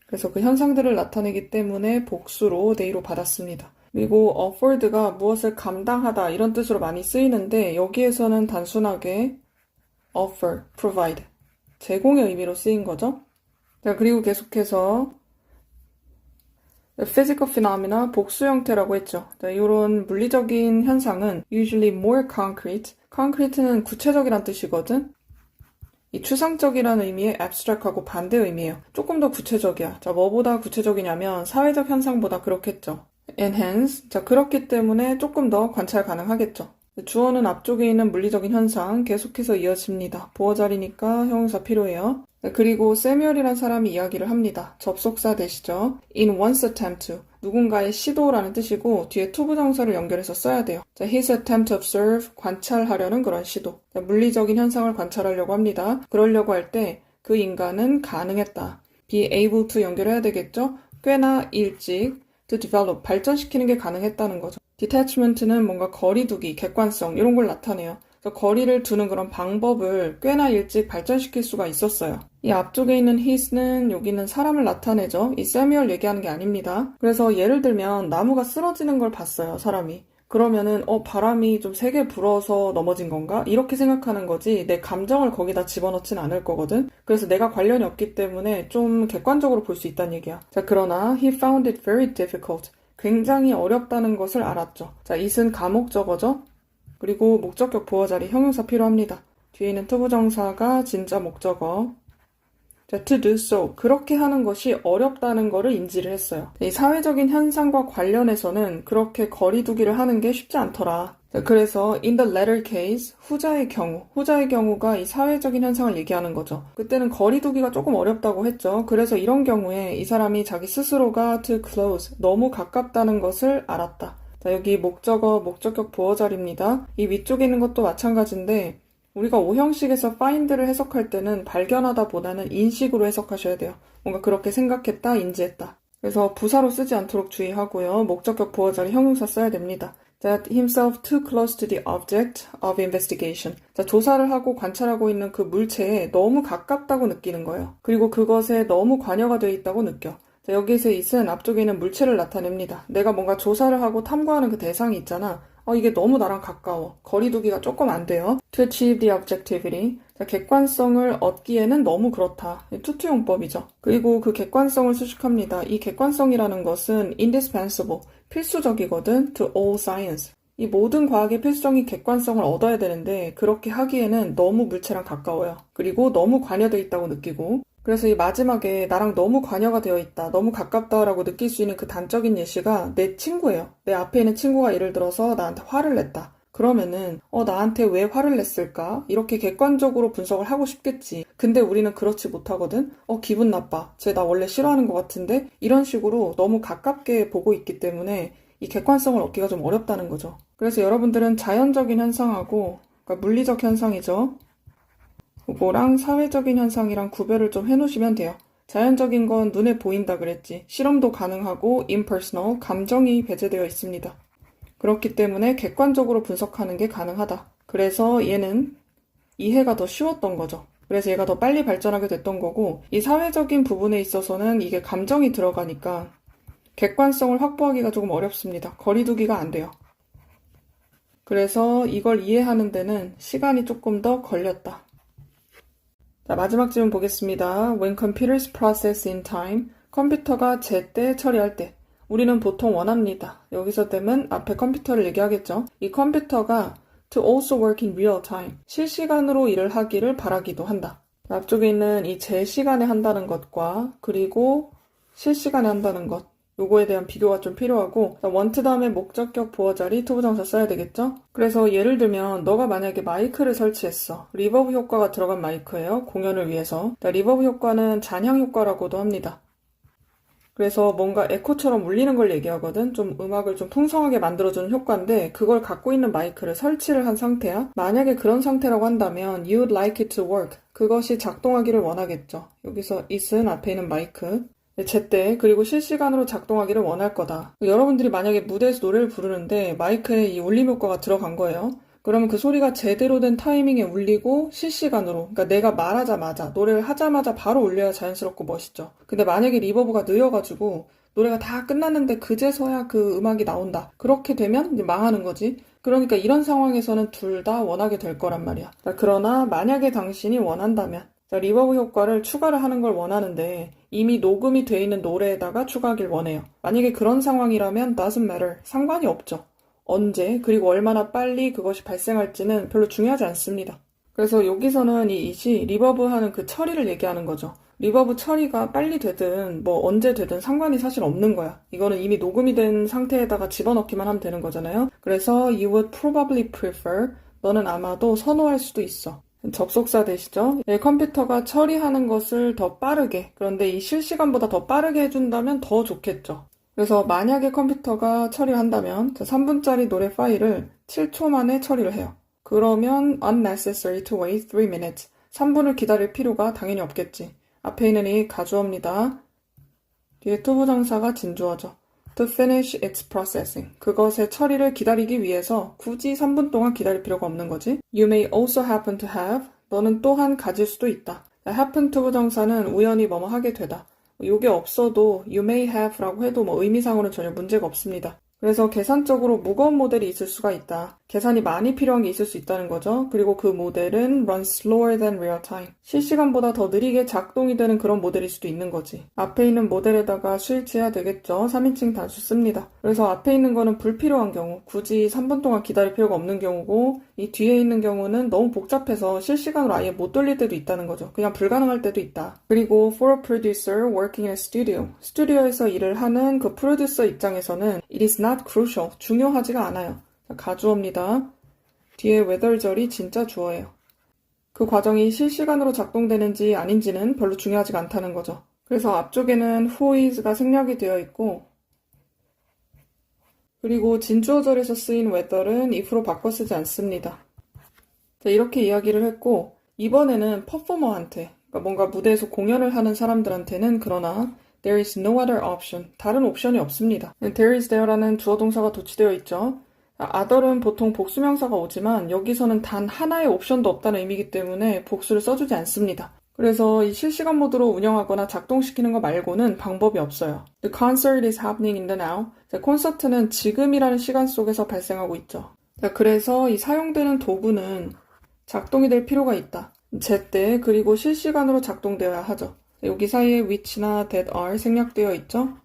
그래서 그 현상들을 나타내기 때문에 복수로 they로 받았습니다. 그리고 afford가 무엇을 감당하다 이런 뜻으로 많이 쓰이는데 여기에서는 단순하게 offer, provide, 제공의 의미로 쓰인 거죠. 자, 그리고 계속해서 physical phenomena, 복수 형태라고 했죠. 자, 이런 물리적인 현상은 usually more concrete, concrete는 구체적이란 뜻이거든. 이 추상적이라는 의미의 abstract하고 반대 의미예요. 조금 더 구체적이야. 자, 뭐보다 구체적이냐면 사회적 현상보다 그렇겠죠. enhance, 자, 그렇기 때문에 조금 더 관찰 가능하겠죠. 주어는 앞쪽에 있는 물리적인 현상 계속해서 이어집니다. 보어 자리니까 형용사 필요해요. 그리고 세뮤얼이란 사람이 이야기를 합니다. 접속사 되시죠. In one's attempt to, 누군가의 시도라는 뜻이고 뒤에 to 부정사를 연결해서 써야 돼요. 자, his attempt to observe, 관찰하려는 그런 시도. 자, 물리적인 현상을 관찰하려고 합니다. 그러려고 할 때 그 인간은 가능했다. be able to 연결해야 되겠죠. 꽤나 일찍 to develop, 발전시키는 게 가능했다는 거죠. detachment는 뭔가 거리두기, 객관성 이런 걸 나타내요. 그래서 거리를 두는 그런 방법을 꽤나 일찍 발전시킬 수가 있었어요. 이 앞쪽에 있는 his는 여기는 사람을 나타내죠. 이 세뮤얼 얘기하는 게 아닙니다. 그래서 예를 들면 나무가 쓰러지는 걸 봤어요, 사람이. 그러면은 바람이 좀 세게 불어서 넘어진 건가? 이렇게 생각하는 거지 내 감정을 거기다 집어넣진 않을 거거든. 그래서 내가 관련이 없기 때문에 좀 객관적으로 볼 수 있다는 얘기야. 자, 그러나 he found it very difficult. 굉장히 어렵다는 것을 알았죠. 자, it은 가목적어죠. 그리고 목적격 보어 자리 형용사 필요합니다. 뒤에 있는 투부정사가 진짜 목적어. 자, to do so. 그렇게 하는 것이 어렵다는 거를 인지를 했어요. 이 사회적인 현상과 관련해서는 그렇게 거리두기를 하는 게 쉽지 않더라. 자, 그래서 in the latter case, 후자의 경우가 이 사회적인 현상을 얘기하는 거죠. 그때는 거리두기가 조금 어렵다고 했죠. 그래서 이런 경우에 이 사람이 자기 스스로가 too close, 너무 가깝다는 것을 알았다. 자, 여기 목적어, 목적격 보어 자리입니다. 이 위쪽에 있는 것도 마찬가지인데 우리가 오형식에서 find를 해석할 때는 발견하다 보다는 인식으로 해석하셔야 돼요. 뭔가 그렇게 생각했다, 인지했다. 그래서 부사로 쓰지 않도록 주의하고요. 목적격 보어 자리 형용사 써야 됩니다. That himself too close to the object of investigation. 자, 조사를 하고 관찰하고 있는 그 물체에 너무 가깝다고 느끼는 거예요. 그리고 그것에 너무 관여가 되어 있다고 느껴. 자, 여기서 it은 앞쪽에 있는 물체를 나타냅니다. 내가 뭔가 조사를 하고 탐구하는 그 대상이 있잖아. 이게 너무 나랑 가까워. 거리두기가 조금 안 돼요. To achieve the objectivity. 자, 객관성을 얻기에는 너무 그렇다. 투투용법이죠. 그리고 그 객관성을 수식합니다. 이 객관성이라는 것은 indispensable, 필수적이거든. To all science. 이 모든 과학의 필수적인 객관성을 얻어야 되는데 그렇게 하기에는 너무 물체랑 가까워요. 그리고 너무 관여되어 있다고 느끼고 그래서 이 마지막에 나랑 너무 관여가 되어 있다, 너무 가깝다라고 느낄 수 있는 그 단적인 예시가 내 친구예요. 내 앞에 있는 친구가 예를 들어서 나한테 화를 냈다. 그러면은 나한테 왜 화를 냈을까? 이렇게 객관적으로 분석을 하고 싶겠지. 근데 우리는 그렇지 못하거든. 기분 나빠. 쟤 나 원래 싫어하는 것 같은데? 이런 식으로 너무 가깝게 보고 있기 때문에 이 객관성을 얻기가 좀 어렵다는 거죠. 그래서 여러분들은 자연적인 현상하고 그러니까 물리적 현상이죠. 그거랑 사회적인 현상이랑 구별을 좀 해놓으시면 돼요. 자연적인 건 눈에 보인다 그랬지. 실험도 가능하고 impersonal, 감정이 배제되어 있습니다. 그렇기 때문에 객관적으로 분석하는 게 가능하다. 그래서 얘는 이해가 더 쉬웠던 거죠. 그래서 얘가 더 빨리 발전하게 됐던 거고 이 사회적인 부분에 있어서는 이게 감정이 들어가니까 객관성을 확보하기가 조금 어렵습니다. 거리두기가 안 돼요. 그래서 이걸 이해하는 데는 시간이 조금 더 걸렸다. 자, 마지막 질문 보겠습니다. When computers process in time, 컴퓨터가 제때 처리할 때 우리는 보통 원합니다. 여기서 됨은 앞에 컴퓨터를 얘기하겠죠. 이 컴퓨터가 to also work in real time, 실시간으로 일을 하기를 바라기도 한다. 앞쪽에 있는 이 제 시간에 한다는 것과 그리고 실시간에 한다는 것, 요거에 대한 비교가 좀 필요하고 want 다음에 목적격 보어 자리 투부정사 써야 되겠죠? 그래서 예를 들면 너가 만약에 마이크를 설치했어. 리버브 효과가 들어간 마이크예요. 공연을 위해서. 리버브 효과는 잔향 효과라고도 합니다. 그래서 뭔가 에코처럼 울리는 걸 얘기하거든. 좀 음악을 좀 풍성하게 만들어주는 효과인데 그걸 갖고 있는 마이크를 설치를 한 상태야. 만약에 그런 상태라고 한다면 you'd like it to work. 그것이 작동하기를 원하겠죠. 여기서 it은 앞에 있는 마이크. 제때 그리고 실시간으로 작동하기를 원할 거다. 여러분들이 만약에 무대에서 노래를 부르는데 마이크에 이 울림 효과가 들어간 거예요. 그러면 그 소리가 제대로 된 타이밍에 울리고 실시간으로, 그러니까 내가 말하자마자, 노래를 하자마자 바로 울려야 자연스럽고 멋있죠. 근데 만약에 리버브가 느려가지고 노래가 다 끝났는데 그제서야 그 음악이 나온다. 그렇게 되면 이제 망하는 거지. 그러니까 이런 상황에서는 둘 다 원하게 될 거란 말이야. 그러나 만약에 당신이 원한다면 리버브 효과를 추가를 하는 걸 원하는데 이미 녹음이 돼 있는 노래에다가 추가하길 원해요. 만약에 그런 상황이라면 doesn't matter. 상관이 없죠. 언제 그리고 얼마나 빨리 그것이 발생할지는 별로 중요하지 않습니다. 그래서 여기서는 이 it이 리버브하는 그 처리를 얘기하는 거죠. 리버브 처리가 빨리 되든 뭐 언제 되든 상관이 사실 없는 거야. 이거는 이미 녹음이 된 상태에다가 집어넣기만 하면 되는 거잖아요. 그래서 you would probably prefer, 너는 아마도 선호할 수도 있어. 접속사 되시죠? 컴퓨터가 처리하는 것을 더 빠르게, 그런데 이 실시간보다 더 빠르게 해준다면 더 좋겠죠. 그래서 만약에 컴퓨터가 처리한다면 3분짜리 노래 파일을 7초 만에 처리를 해요. 그러면 unnecessary to wait 3 minutes. 3분을 기다릴 필요가 당연히 없겠지. 앞에 있는 이 가주어입니다. 뒤에 투부정사가 진주어죠. To finish its processing. 그것의 처리를 기다리기 위해서 굳이 3분 동안 기다릴 필요가 없는 거지. You may also happen to have. 너는 또한 가질 수도 있다. happen to 부정사는 우연히 뭐뭐 하게 되다. 요게 없어도 you may have라고 해도 뭐 의미상으로는 전혀 문제가 없습니다. 그래서 계산적으로 무거운 모델이 있을 수가 있다. 계산이 많이 필요한 게 있을 수 있다는 거죠. 그리고 그 모델은 runs slower than real time. 실시간보다 더 느리게 작동이 되는 그런 모델일 수도 있는 거지. 앞에 있는 모델에다가 스위치해야 되겠죠. 3인칭 단수 씁니다. 그래서 앞에 있는 거는 불필요한 경우, 굳이 3분 동안 기다릴 필요가 없는 경우고 이 뒤에 있는 경우는 너무 복잡해서 실시간으로 아예 못 돌릴 때도 있다는 거죠. 그냥 불가능할 때도 있다. 그리고 for a producer working in a studio. 스튜디오에서 일을 하는 그 프로듀서 입장에서는 it is not crucial. 중요하지가 않아요. 가주어입니다. 뒤에 whether절이 진짜 주어예요. 그 과정이 실시간으로 작동되는지 아닌지는 별로 중요하지가 않다는 거죠. 그래서 앞쪽에는 who is가 생략이 되어 있고 그리고 진주어절에서 쓰인 whether은 if로 바꿔 쓰지 않습니다. 자, 이렇게 이야기를 했고 이번에는 퍼포머한테 그러니까 뭔가 무대에서 공연을 하는 사람들한테는 그러나 there is no other option. 다른 옵션이 없습니다. there is there라는 주어 동사가 도치되어 있죠. other은 보통 복수명사가 오지만 여기서는 단 하나의 옵션도 없다는 의미이기 때문에 복수를 써주지 않습니다. 그래서 이 실시간 모드로 운영하거나 작동시키는 거 말고는 방법이 없어요. The concert is happening in the now. 자, 콘서트는 지금이라는 시간 속에서 발생하고 있죠. 자, 그래서 이 사용되는 도구는 작동이 될 필요가 있다. 제때 그리고 실시간으로 작동되어야 하죠. 여기 사이에 which나 that are 생략되어 있죠.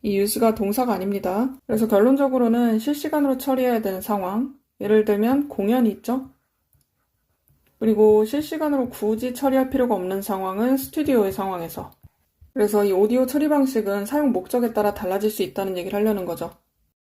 이 use가 동사가 아닙니다. 그래서 결론적으로는 실시간으로 처리해야 되는 상황. 예를 들면 공연이 있죠. 그리고 실시간으로 굳이 처리할 필요가 없는 상황은 스튜디오의 상황에서. 그래서 이 오디오 처리 방식은 사용 목적에 따라 달라질 수 있다는 얘기를 하려는 거죠.